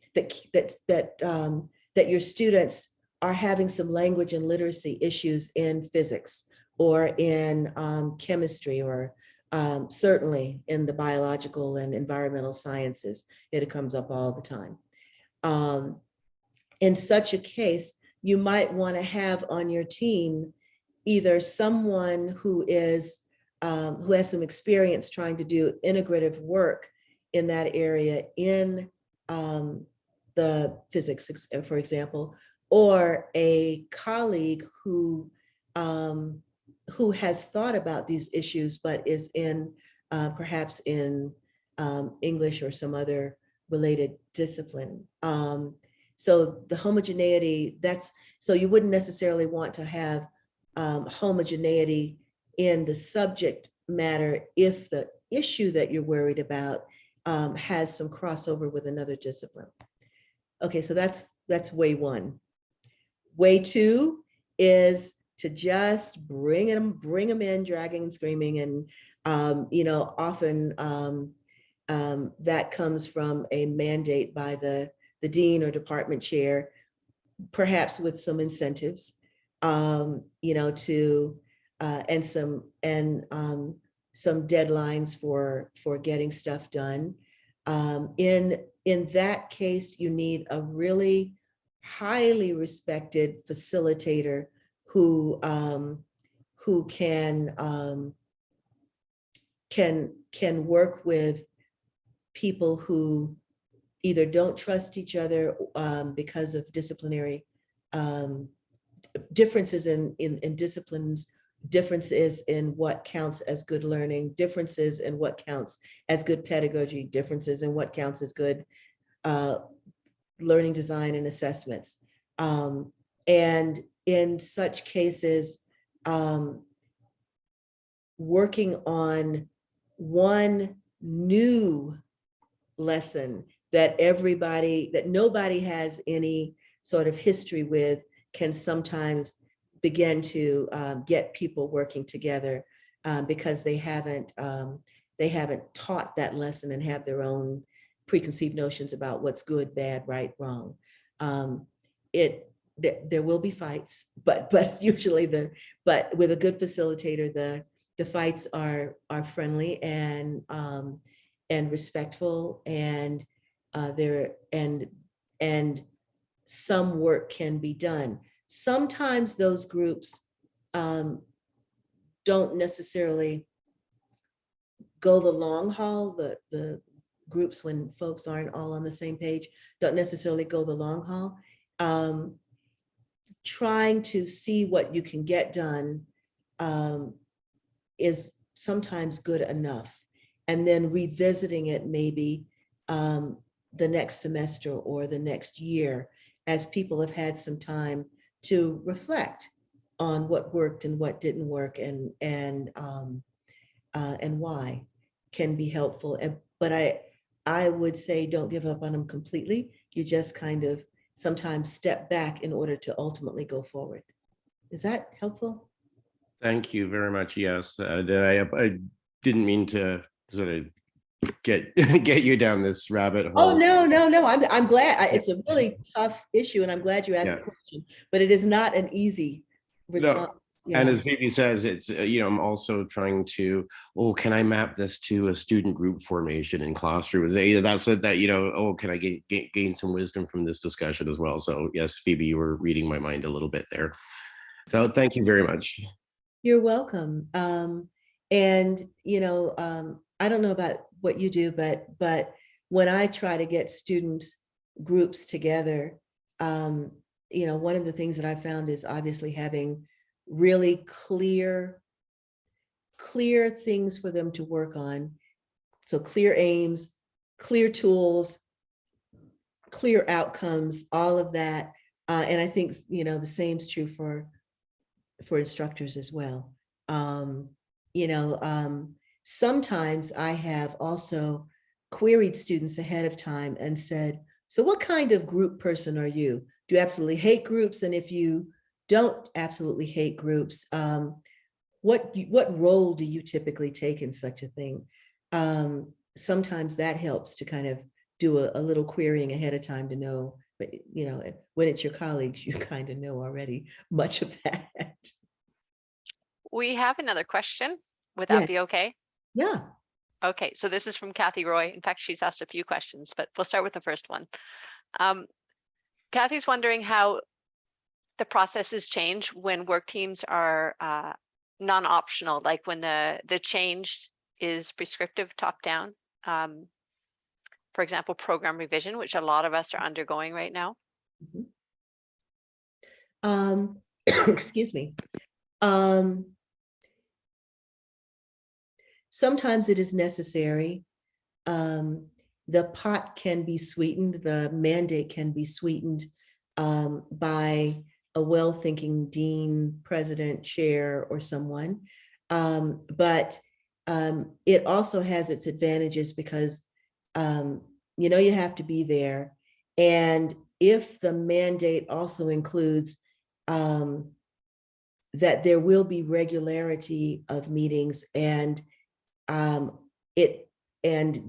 your students are having some language and literacy issues in physics or in chemistry, or certainly in the biological and environmental sciences, it comes up all the time. In such a case, you might want to have on your team either someone who has some experience trying to do integrative work in that area in the physics, for example, or a colleague who has thought about these issues but is in perhaps in English or some other related discipline. So the homogeneity, so you wouldn't necessarily want to have homogeneity in the subject matter if the issue that you're worried about has some crossover with another discipline. Okay, so that's way one. Way two is to just bring them in, dragging and screaming, and often that comes from a mandate by the dean or department chair, perhaps with some incentives, and some deadlines for getting stuff done. In that case, you need a really highly respected facilitator who can work with people who either don't trust each other because of disciplinary differences in disciplines, differences in what counts as good learning, differences in what counts as good pedagogy, differences in what counts as good learning design and assessments. And in such cases, working on one new lesson that nobody has any sort of history with can sometimes begin to get people working together because they haven't taught that lesson and have their own preconceived notions about what's good, bad, right, wrong. There will be fights, but usually but with a good facilitator, the fights are friendly and respectful, and some work can be done. Sometimes those groups don't necessarily go the long haul. The groups, when folks aren't all on the same page, don't necessarily go the long haul. Trying to see what you can get done is sometimes good enough. And then revisiting it maybe the next semester or the next year, as people have had some time to reflect on what worked and what didn't work, and why, can be helpful. But I would say don't give up on them completely. You just kind of sometimes step back in order to ultimately go forward. Is that helpful? Thank you very much. Yes, I didn't mean to sort of get you down this rabbit hole. Oh, no. I'm glad. It's a really tough issue, and I'm glad you asked the question, but it is not an easy response. No. Yeah. And as Phoebe says, it's, I'm also trying to, can I map this to a student group formation in classrooms? That's it, that, can I gain some wisdom from this discussion as well? So yes, Phoebe, you were reading my mind a little bit there. So thank you very much. You're welcome. And I don't know about what you do, but when I try to get students groups together, one of the things that I found is obviously having really clear things for them to work on. So clear aims, clear tools, clear outcomes, all of that. And I think, the same is true for instructors as well. Sometimes I have also queried students ahead of time and said, so what kind of group person are you? Do you absolutely hate groups? And if you don't absolutely hate groups, what role do you typically take in such a thing? Sometimes that helps to kind of do a little querying ahead of time to know, but when it's your colleagues, you kind of know already much of that. We have another question. Would that be okay? Yeah. Okay, so this is from Kathy Roy. In fact, she's asked a few questions, but we'll start with the first one. Kathy's wondering how the processes change when work teams are non-optional, like when the change is prescriptive top-down. For example, program revision, which a lot of us are undergoing right now. Excuse me. Sometimes it is necessary. The pot can be sweetened, the mandate can be sweetened by a well-thinking dean, president, chair, or someone. But it also has its advantages because you have to be there. And if the mandate also includes that there will be regularity of meetings and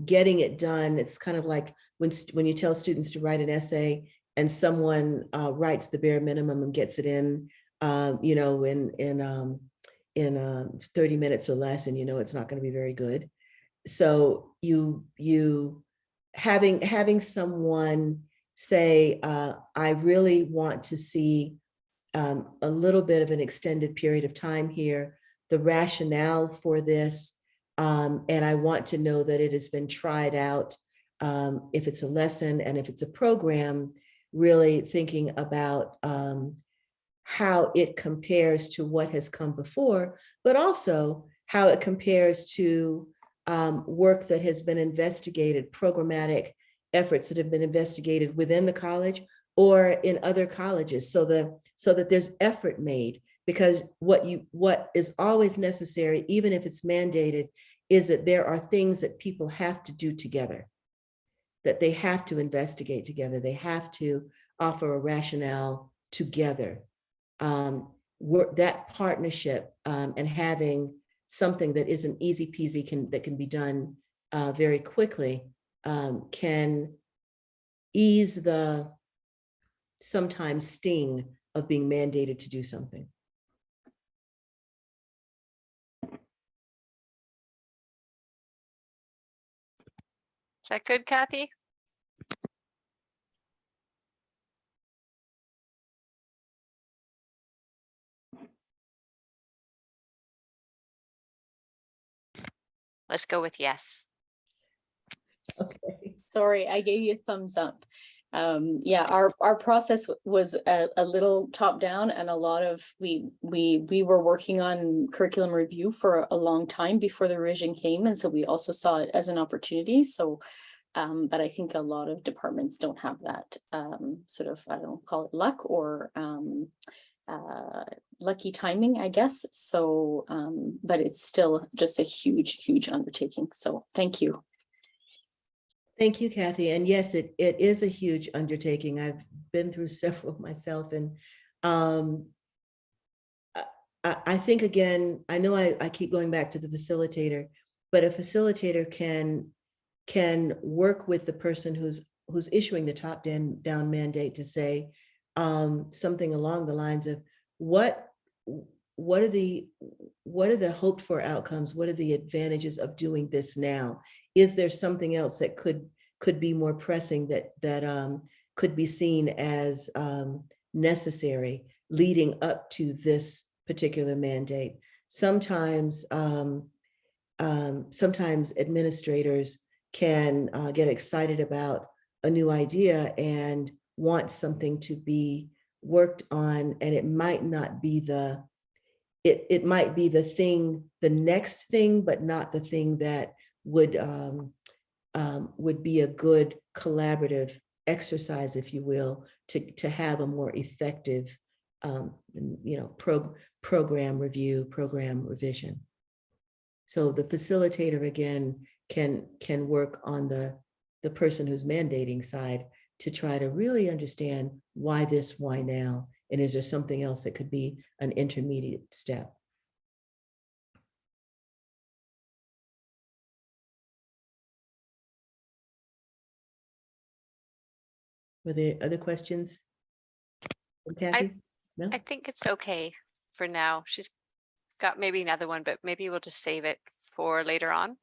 getting it done, it's kind of like when you tell students to write an essay and someone writes the bare minimum and gets it in, in 30 minutes or less, and it's not going to be very good. So you having someone say, I really want to see a little bit of an extended period of time here, the rationale for this, and I want to know that it has been tried out. If it's a lesson and if it's a program, really thinking about how it compares to what has come before, but also how it compares to work that has been investigated, programmatic efforts that have been investigated within the college or in other colleges, so that there's effort made. Because what is always necessary, even if it's mandated, is that there are things that people have to do together, that they have to investigate together, they have to offer a rationale together. That partnership and having something that isn't easy peasy that can be done very quickly can ease the sometimes sting of being mandated to do something. Is that good, Kathy? Let's go with yes. Okay. Sorry, I gave you a thumbs up. Yeah, our process was a little top down, and a lot of we were working on curriculum review for a long time before the revision came, and so we also saw it as an opportunity. So but I think a lot of departments don't have that sort of, I don't call it luck or lucky timing, I guess. So but it's still just a huge undertaking. So thank you. Thank you, Kathy. And yes, it is a huge undertaking. I've been through several myself. And I think, again, I know I keep going back to the facilitator, but a facilitator can work with the person who's issuing the top-down mandate to say something along the lines of what are the hoped for outcomes? What are the advantages of doing this now? Is there something else that could be more pressing that could be seen as necessary? leading up to this particular mandate. Sometimes, sometimes administrators can get excited about a new idea and want something to be worked on, and it might not be the, it might be the thing, the next thing, but not the thing that would be a good collaborative exercise, if you will, to have a more effective, program review, program revision. So the facilitator, again, can work on the person who's mandating side to try to really understand why this, why now, and is there something else that could be an intermediate step. Were there other questions? Kathy? No? I think it's okay for now. She's got maybe another one, but maybe we'll just save it for later on,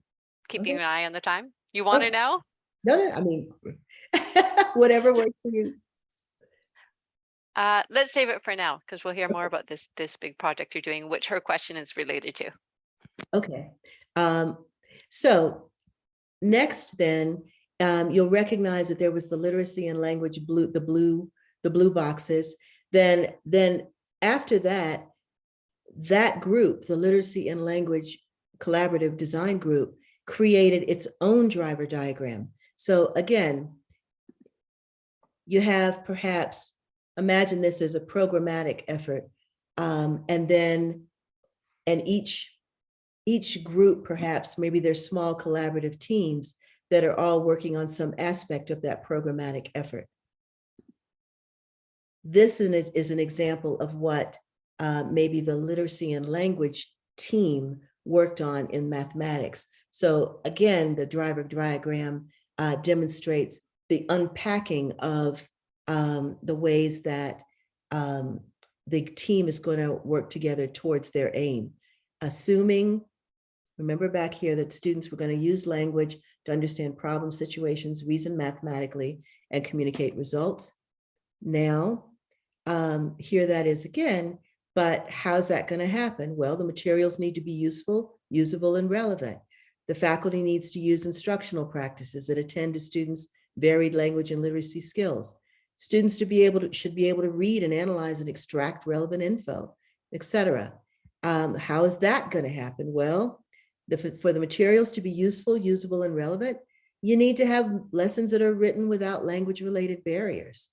keeping Okay. an eye on the time. You want Okay. to know? No, I mean, whatever works for you. Let's save it for now because we'll hear more about this big project you're doing, which her question is related to. Okay. So next then, you'll recognize that there was the literacy and language blue, the blue boxes. Then after that, that group, the literacy and language collaborative design group, created its own driver diagram. So again, you have perhaps, imagine this as a programmatic effort, and each group, perhaps, maybe there's small collaborative teams that are all working on some aspect of that programmatic effort. This is an example of what maybe the literacy and language team worked on in mathematics. So again, the driver diagram demonstrates the unpacking of the ways that the team is going to work together towards their aim. Assuming, remember back here, that students were going to use language to understand problem situations, reason mathematically, and communicate results. Now, here that is again, but how's that going to happen? Well, the materials need to be useful, usable, and relevant. The faculty needs to use instructional practices that attend to students' varied language and literacy skills. Students should be able to read and analyze and extract relevant info, etc. How is that going to happen? Well, for the materials to be useful, usable, and relevant, you need to have lessons that are written without language-related barriers.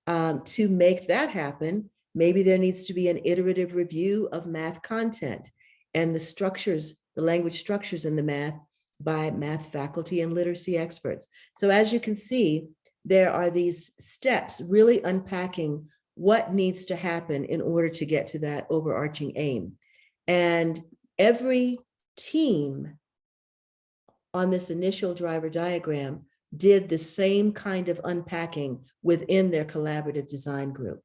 To make that happen, maybe there needs to be an iterative review of math content and the structures, the language structures in the math by math faculty and literacy experts. So as you can see, there are these steps really unpacking what needs to happen in order to get to that overarching aim. And every team on this initial driver diagram did the same kind of unpacking within their collaborative design group.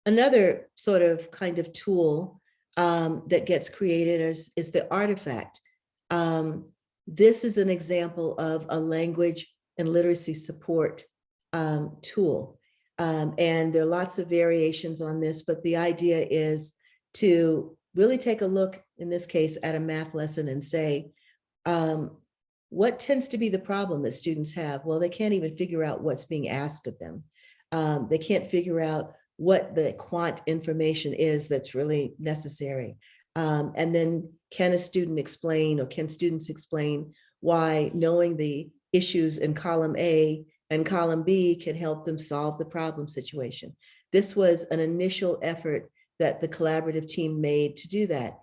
Another sort of kind of tool that gets created is the artifact. This is an example of a language and literacy support tool. And there are lots of variations on this, but the idea is to really take a look, in this case, at a math lesson and say, what tends to be the problem that students have? Well, they can't even figure out what's being asked of them. They can't figure out what the quant information is that's really necessary. And then can a student explain, or can students explain why knowing the issues in column A and column B can help them solve the problem situation? This was an initial effort that the collaborative team made to do that.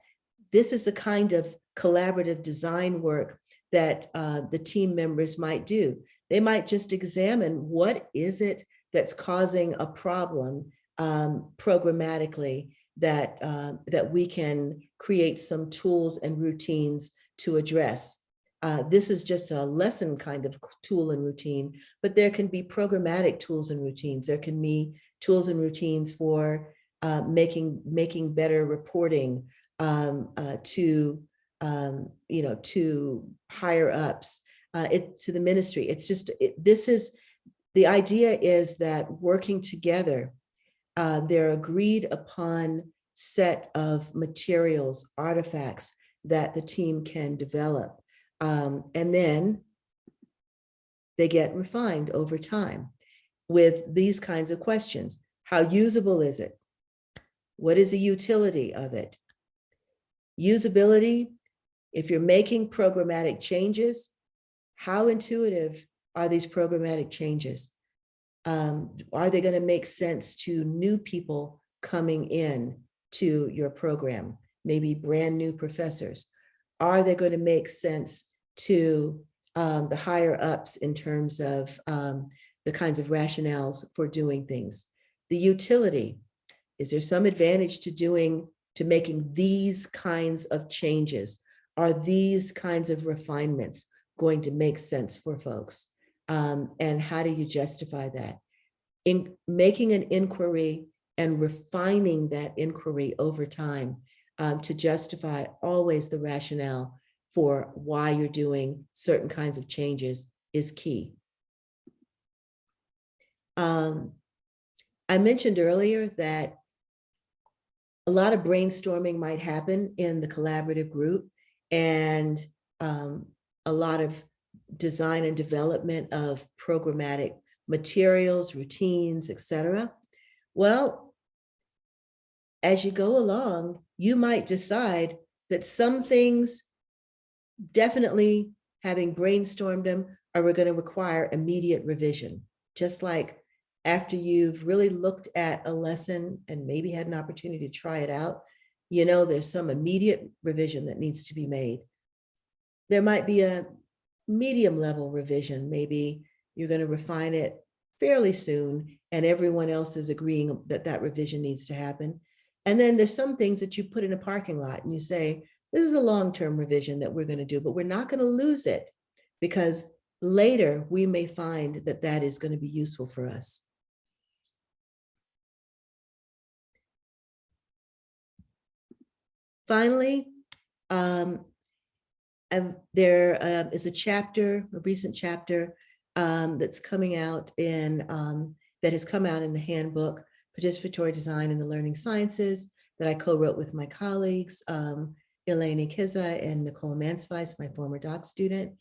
This is the kind of collaborative design work that the team members might do. They might just examine what is it that's causing a problem programmatically that, that we can create some tools and routines to address. This is just a lesson kind of tool and routine, but there can be programmatic tools and routines. There can be tools and routines for making better reporting to to higher ups, to the ministry. It's just this is the idea is that working together, there are agreed upon set of materials, artifacts that the team can develop. And then they get refined over time with these kinds of questions. How usable is it? What is the utility of it? Usability, if you're making programmatic changes, how intuitive are these programmatic changes? Are they going to make sense to new people coming in to your program, maybe brand new professors? Are they going to make sense to the higher ups in terms of the kinds of rationales for doing things? The utility, is there some advantage to making these kinds of changes? Are these kinds of refinements going to make sense for folks? And how do you justify that? In making an inquiry and refining that inquiry over time to justify always the rationale for why you're doing certain kinds of changes is key. I mentioned earlier that a lot of brainstorming might happen in the collaborative group, and a lot of design and development of programmatic materials, routines, etc. Well, as you go along, you might decide that some things, definitely having brainstormed them, are going to require immediate revision. Just like after you've really looked at a lesson and maybe had an opportunity to try it out, you know, there's some immediate revision that needs to be made. There might be a medium level revision. Maybe you're going to refine it fairly soon and everyone else is agreeing that that revision needs to happen. And then there's some things that you put in a parking lot and you say, this is a long-term revision that we're going to do, but we're not going to lose it because later we may find that that is going to be useful for us. Finally, there is a chapter, a recent chapter that's coming out in, that has come out in the handbook, Participatory Design in the Learning Sciences, that I co-wrote with my colleagues, Elaine Kiza and Nicole Mansweiss, my former doc student.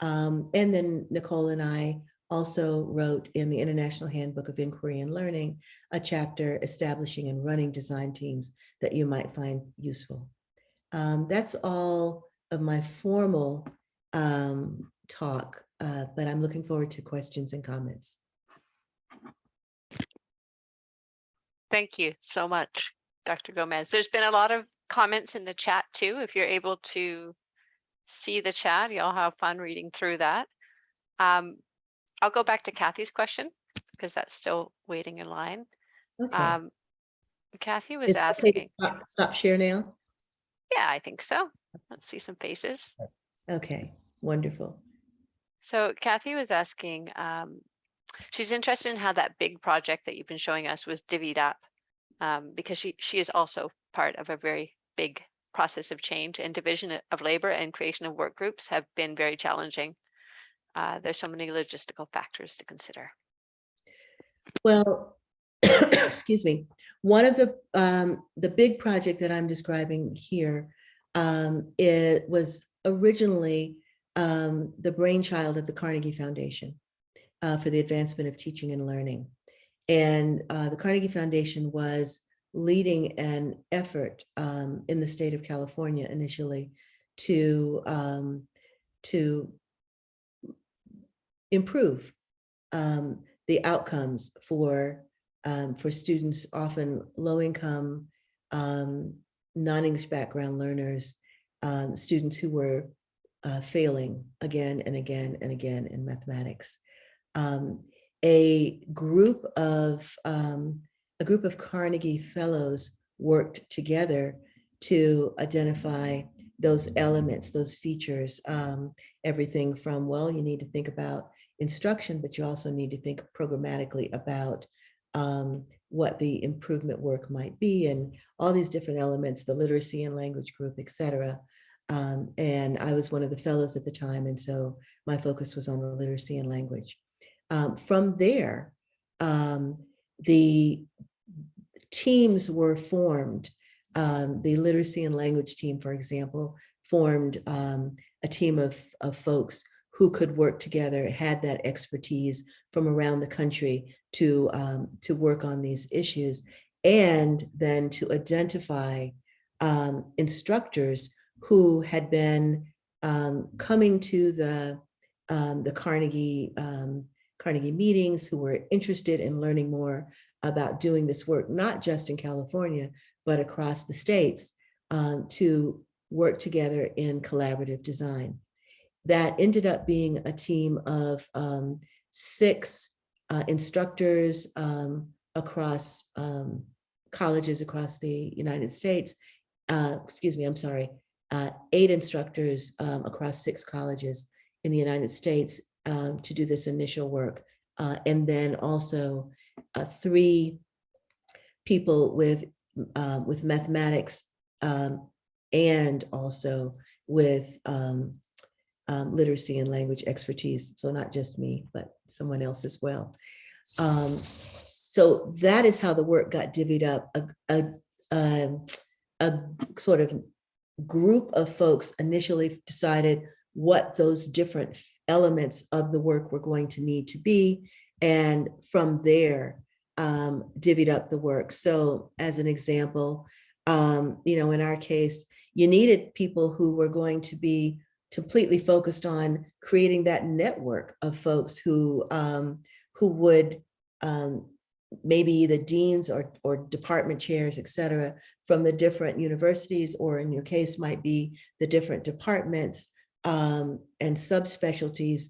And then Nicole and I also wrote in the International Handbook of Inquiry and Learning, a chapter establishing and running design teams that you might find useful. That's all of my formal talk, but I'm looking forward to questions and comments. Thank you so much, Dr. Gomez. There's been a lot of comments in the chat too. If you're able to see the chat, you'll have fun reading through that. I'll go back to Kathy's question because that's still waiting in line. Okay. Kathy was It's okay asking. to stop share now? Yeah, I think so. Let's see some faces. Okay, wonderful. So Kathy was asking, she's interested in how that big project that you've been showing us was divvied up, because she is also part of a very big process of change, and division of labor and creation of work groups have been very challenging. There's so many logistical factors to consider. Well, excuse me. One of the big project that I'm describing here, it was originally the brainchild of the Carnegie Foundation for the Advancement of Teaching and Learning. And the Carnegie Foundation was leading an effort in the state of California initially to improve the outcomes for students, often low-income, non-English background learners, students who were failing again and again and again in mathematics. A group of Carnegie Fellows worked together to identify those elements, those features, everything from, well, you need to think about instruction, but you also need to think programmatically about what the improvement work might be, and all these different elements, the literacy and language group, et cetera. And I was one of the fellows at the time, and so my focus was on the literacy and language. From there, the teams were formed. The literacy and language team, for example, formed a team of folks who could work together, had that expertise from around the country to work on these issues, and then to identify instructors who had been coming to the Carnegie meetings, who were interested in learning more about doing this work, not just in California, but across the states, to work together in collaborative design. That ended up being a team of 6 instructors across colleges across the United States. 8 instructors across 6 colleges in the United States to do this initial work. And then also 3 people with mathematics and also with literacy and language expertise. So not just me, but someone else as well. So that is how the work got divvied up. A sort of group of folks initially decided what those different elements of the work were going to need to be, and from there divvied up the work. So as an example, in our case, you needed people who were going to be completely focused on creating that network of folks who would maybe the deans or department chairs, et cetera, from the different universities, or in your case might be the different departments and subspecialties.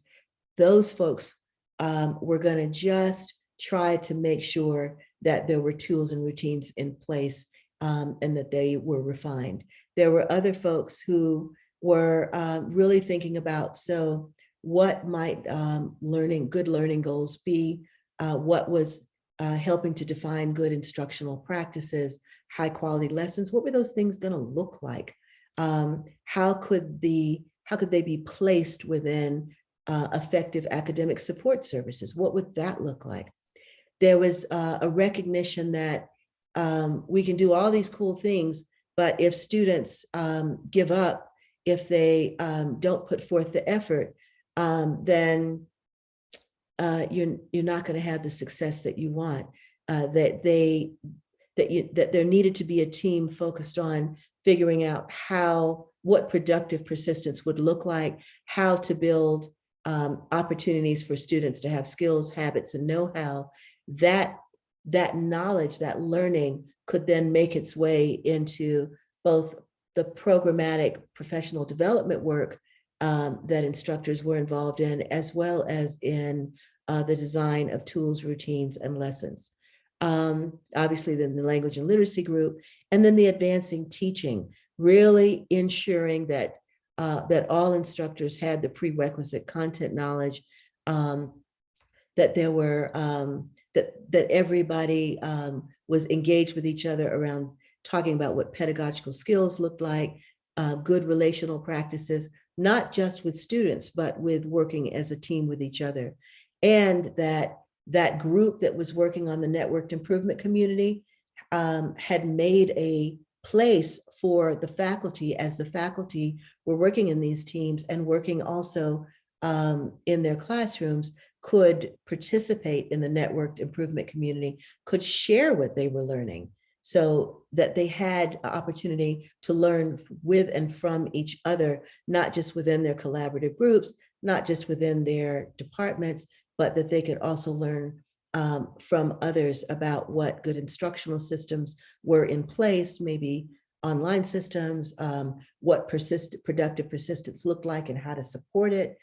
Those folks were going to just try to make sure that there were tools and routines in place and that they were refined. There were other folks who were really thinking about, so what might good learning goals be? What was helping to define good instructional practices, high quality lessons? What were those things going to look like? How could they be placed within effective academic support services? What would that look like? There was a recognition that we can do all these cool things, but if students give up, if they don't put forth the effort, then you're not going to have the success that you want. That there needed to be a team focused on figuring out what productive persistence would look like, how to build opportunities for students to have skills, habits, and know-how. That knowledge, that learning could then make its way into both the programmatic professional development work that instructors were involved in, as well as in the design of tools, routines, and lessons. Obviously, then the language and literacy group, and then the advancing teaching, really ensuring that all instructors had the prerequisite content knowledge, that there were that everybody was engaged with each other around talking about what pedagogical skills looked like, good relational practices, not just with students, but with working as a team with each other. And that group that was working on the networked improvement community had made a place for the faculty, as the faculty were working in these teams and working also in their classrooms, could participate in the networked improvement community, could share what they were learning, so that they had an opportunity to learn with and from each other, not just within their collaborative groups, not just within their departments, but that they could also learn from others about what good instructional systems were in place, maybe online systems, what productive persistence looked like and how to support it,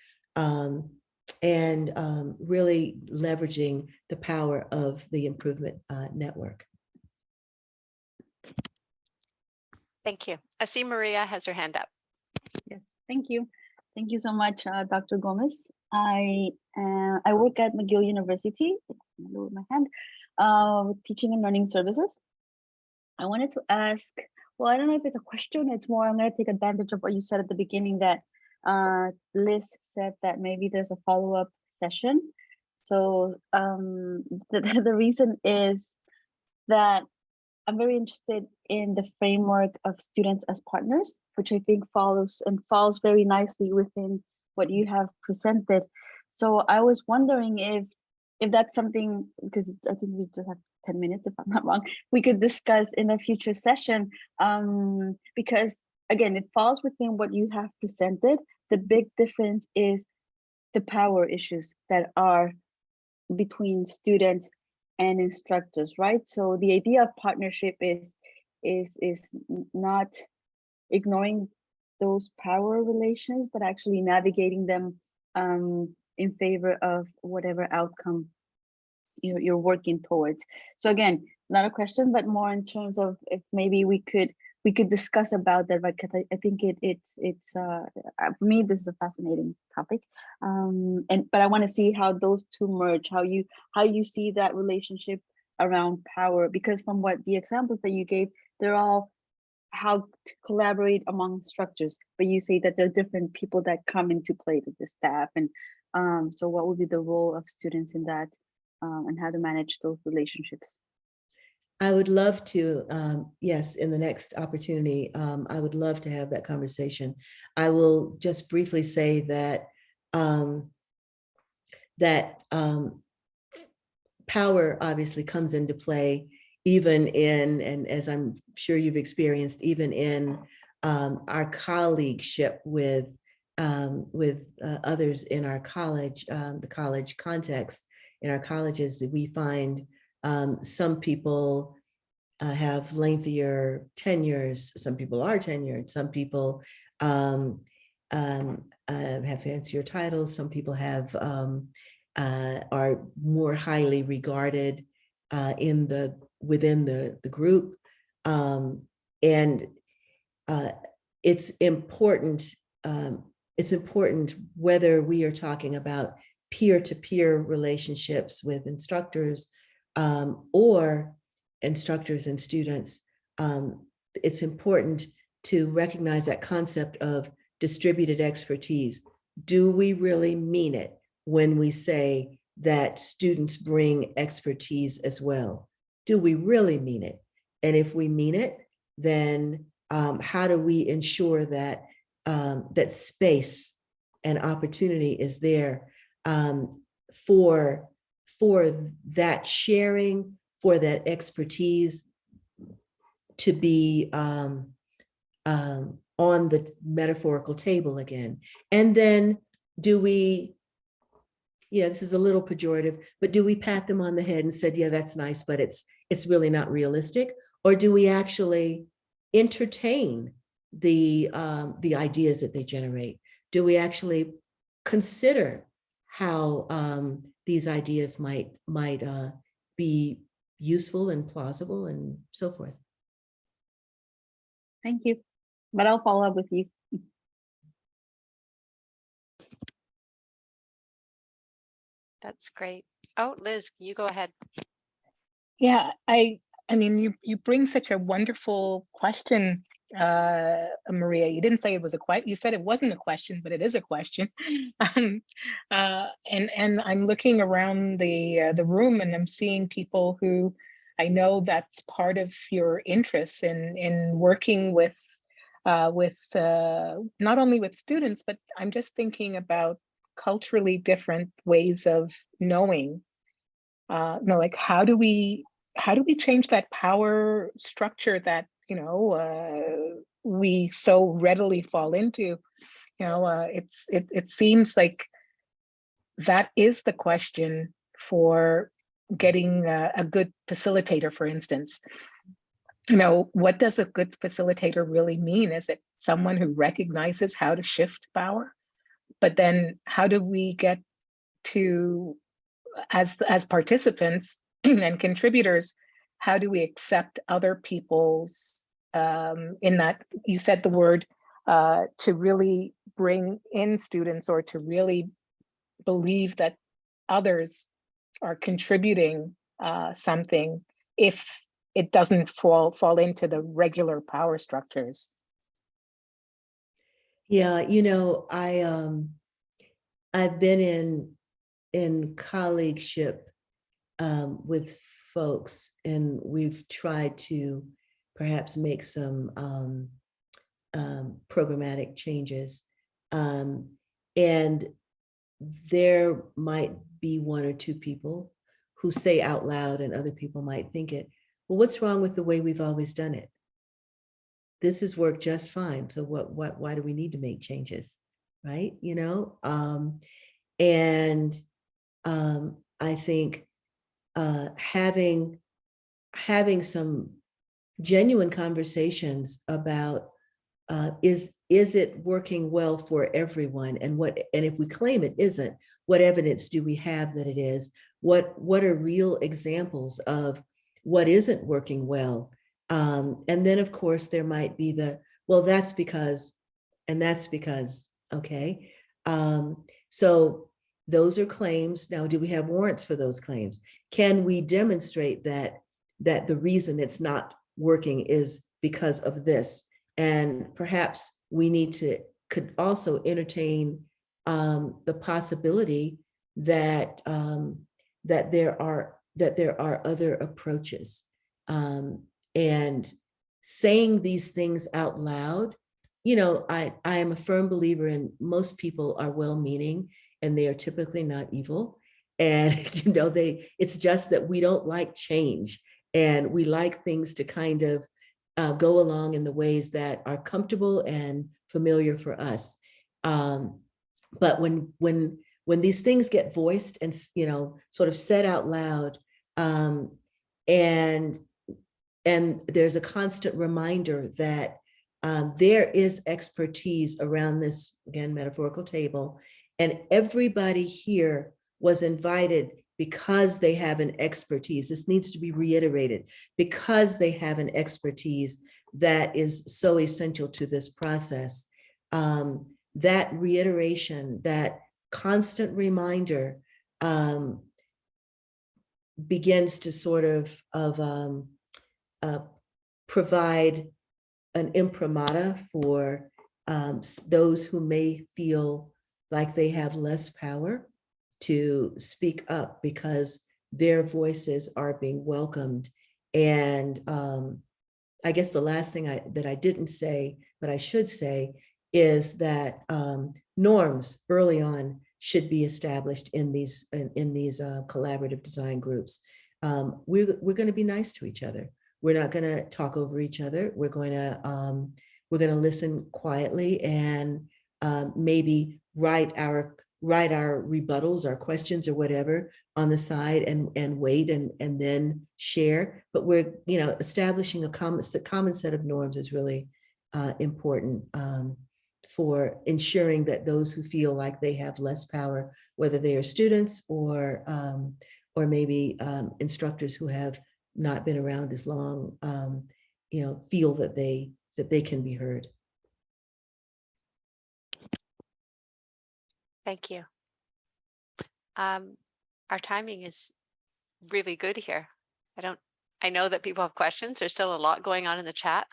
and really leveraging the power of the improvement network. Thank you. I see Maria has her hand up. Yes, thank you. Thank you so much, Dr. Gomez. I work at McGill University, lower my hand, with teaching and learning services. I wanted to ask, well, I don't know if it's a question, it's more, I'm going to take advantage of what you said at the beginning, that Liz said that maybe there's a follow-up session. So the reason is that I'm very interested in the framework of students as partners, which I think falls very nicely within what you have presented. So I was wondering if that's something, because I think we just have 10 minutes, if I'm not wrong, we could discuss in a future session, because again, it falls within what you have presented. The big difference is the power issues that are between students and instructors, right? So the idea of partnership is not ignoring those power relations, but actually navigating them in favor of whatever outcome you're working towards. So again, not a question, but more in terms of if maybe we could discuss about that, because I think it's for me, this is a fascinating topic, but I want to see how those two merge, how you see that relationship around power, because from what the examples that you gave, they're all how to collaborate among structures, but you say that there are different people that come into play, with the staff, and so what would be the role of students in that, and how to manage those relationships? I would love to, yes, in the next opportunity, I would love to have that conversation. I will just briefly say that power obviously comes into play even in, and as I'm sure you've experienced, even in our colleagueship with others in our college, the college context. In our colleges, we find some people have lengthier tenures, some people are tenured, some people have fancier titles, some people have are more highly regarded within the group, and it's important. It's important whether we are talking about peer-to-peer relationships with instructors or instructors and students. It's important to recognize that concept of distributed expertise. Do we really mean it when we say that students bring expertise as well? Do we really mean it? And if we mean it, then how do we ensure that that space and opportunity is there for that sharing, for that expertise to be on the metaphorical table again? And then do we, this is a little pejorative, but do we pat them on the head and said, yeah, that's nice, but it's really not realistic? Or do we actually entertain the ideas that they generate? Do we actually consider how these ideas might be useful and plausible and so forth? Thank you, but I'll follow up with you. That's great. Oh, Liz, you go ahead. Yeah, I mean, you bring such a wonderful question, Maria. You didn't say it was a question. You said it wasn't a question, but it is a question. And I'm looking around the room, and I'm seeing people who I know that's part of your interests in working with not only with students, but I'm just thinking about culturally different ways of knowing. Like how do we change that power structure that we so readily fall into? It seems like that is the question for getting a good facilitator, for instance. What does a good facilitator really mean? Is it someone who recognizes how to shift power? But then how do we get to, as participants and contributors, how do we accept other people's, in that you said the word, to really bring in students, or to really believe that others are contributing something, if it doesn't fall into the regular power structures? Yeah, I've been in colleagueship with folks, and we've tried to perhaps make some programmatic changes. And there might be one or two people who say out loud, and other people might think it, well, what's wrong with the way we've always done it? This has worked just fine. So why do we need to make changes? Right? You know, I think having some genuine conversations about is it working well for everyone, and if we claim it isn't, what evidence do we have that it is? What are real examples of what isn't working well? And then of course there might be well, that's because, and that's because, okay. So those are claims. Now, do we have warrants for those claims? Can we demonstrate that the reason it's not working is because of this? And perhaps we could also entertain the possibility that there are other approaches. And saying these things out loud, you know, I am a firm believer in most people are well-meaning, and they are typically not evil. And, you know, it's just that we don't like change, and we like things to kind of go along in the ways that are comfortable and familiar for us. But when these things get voiced and, you know, sort of said out loud, and there's a constant reminder that there is expertise around this, again, metaphorical table, and everybody here was invited because they have an expertise. This needs to be reiterated, because they have an expertise that is so essential to this process. That reiteration, that constant reminder begins to sort of provide an imprimatur for those who may feel like they have less power to speak up, because their voices are being welcomed. And I guess the last thing that I didn't say, but I should say, is that norms early on should be established in these collaborative design groups. We're going to be nice to each other. We're not going to talk over each other. We're going to listen quietly, and maybe write our rebuttals, our questions or whatever on the side, and wait and then share. But we're, you know, establishing a common set of norms is really important for ensuring that those who feel like they have less power, whether they are students or maybe instructors who have not been around as long, you know, feel that they can be heard. Thank you. Our timing is really good here. I know that people have questions. There's still a lot going on in the chat.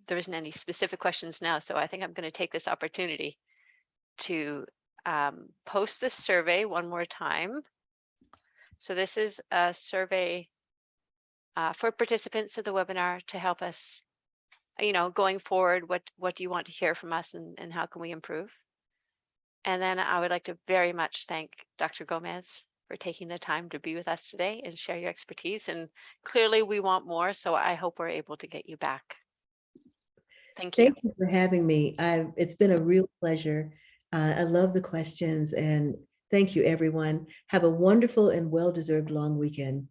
There isn't any specific questions now, so I think I'm going to take this opportunity to post this survey one more time. So this is a survey for participants of the webinar to help us, you know, going forward, what do you want to hear from us, and how can we improve? And then I would like to very much thank Dr. Gomez for taking the time to be with us today and share your expertise. And clearly we want more, so I hope we're able to get you back. Thank you. Thank you for having me. It's been a real pleasure. I love the questions, and thank you, everyone. Have a wonderful and well-deserved long weekend.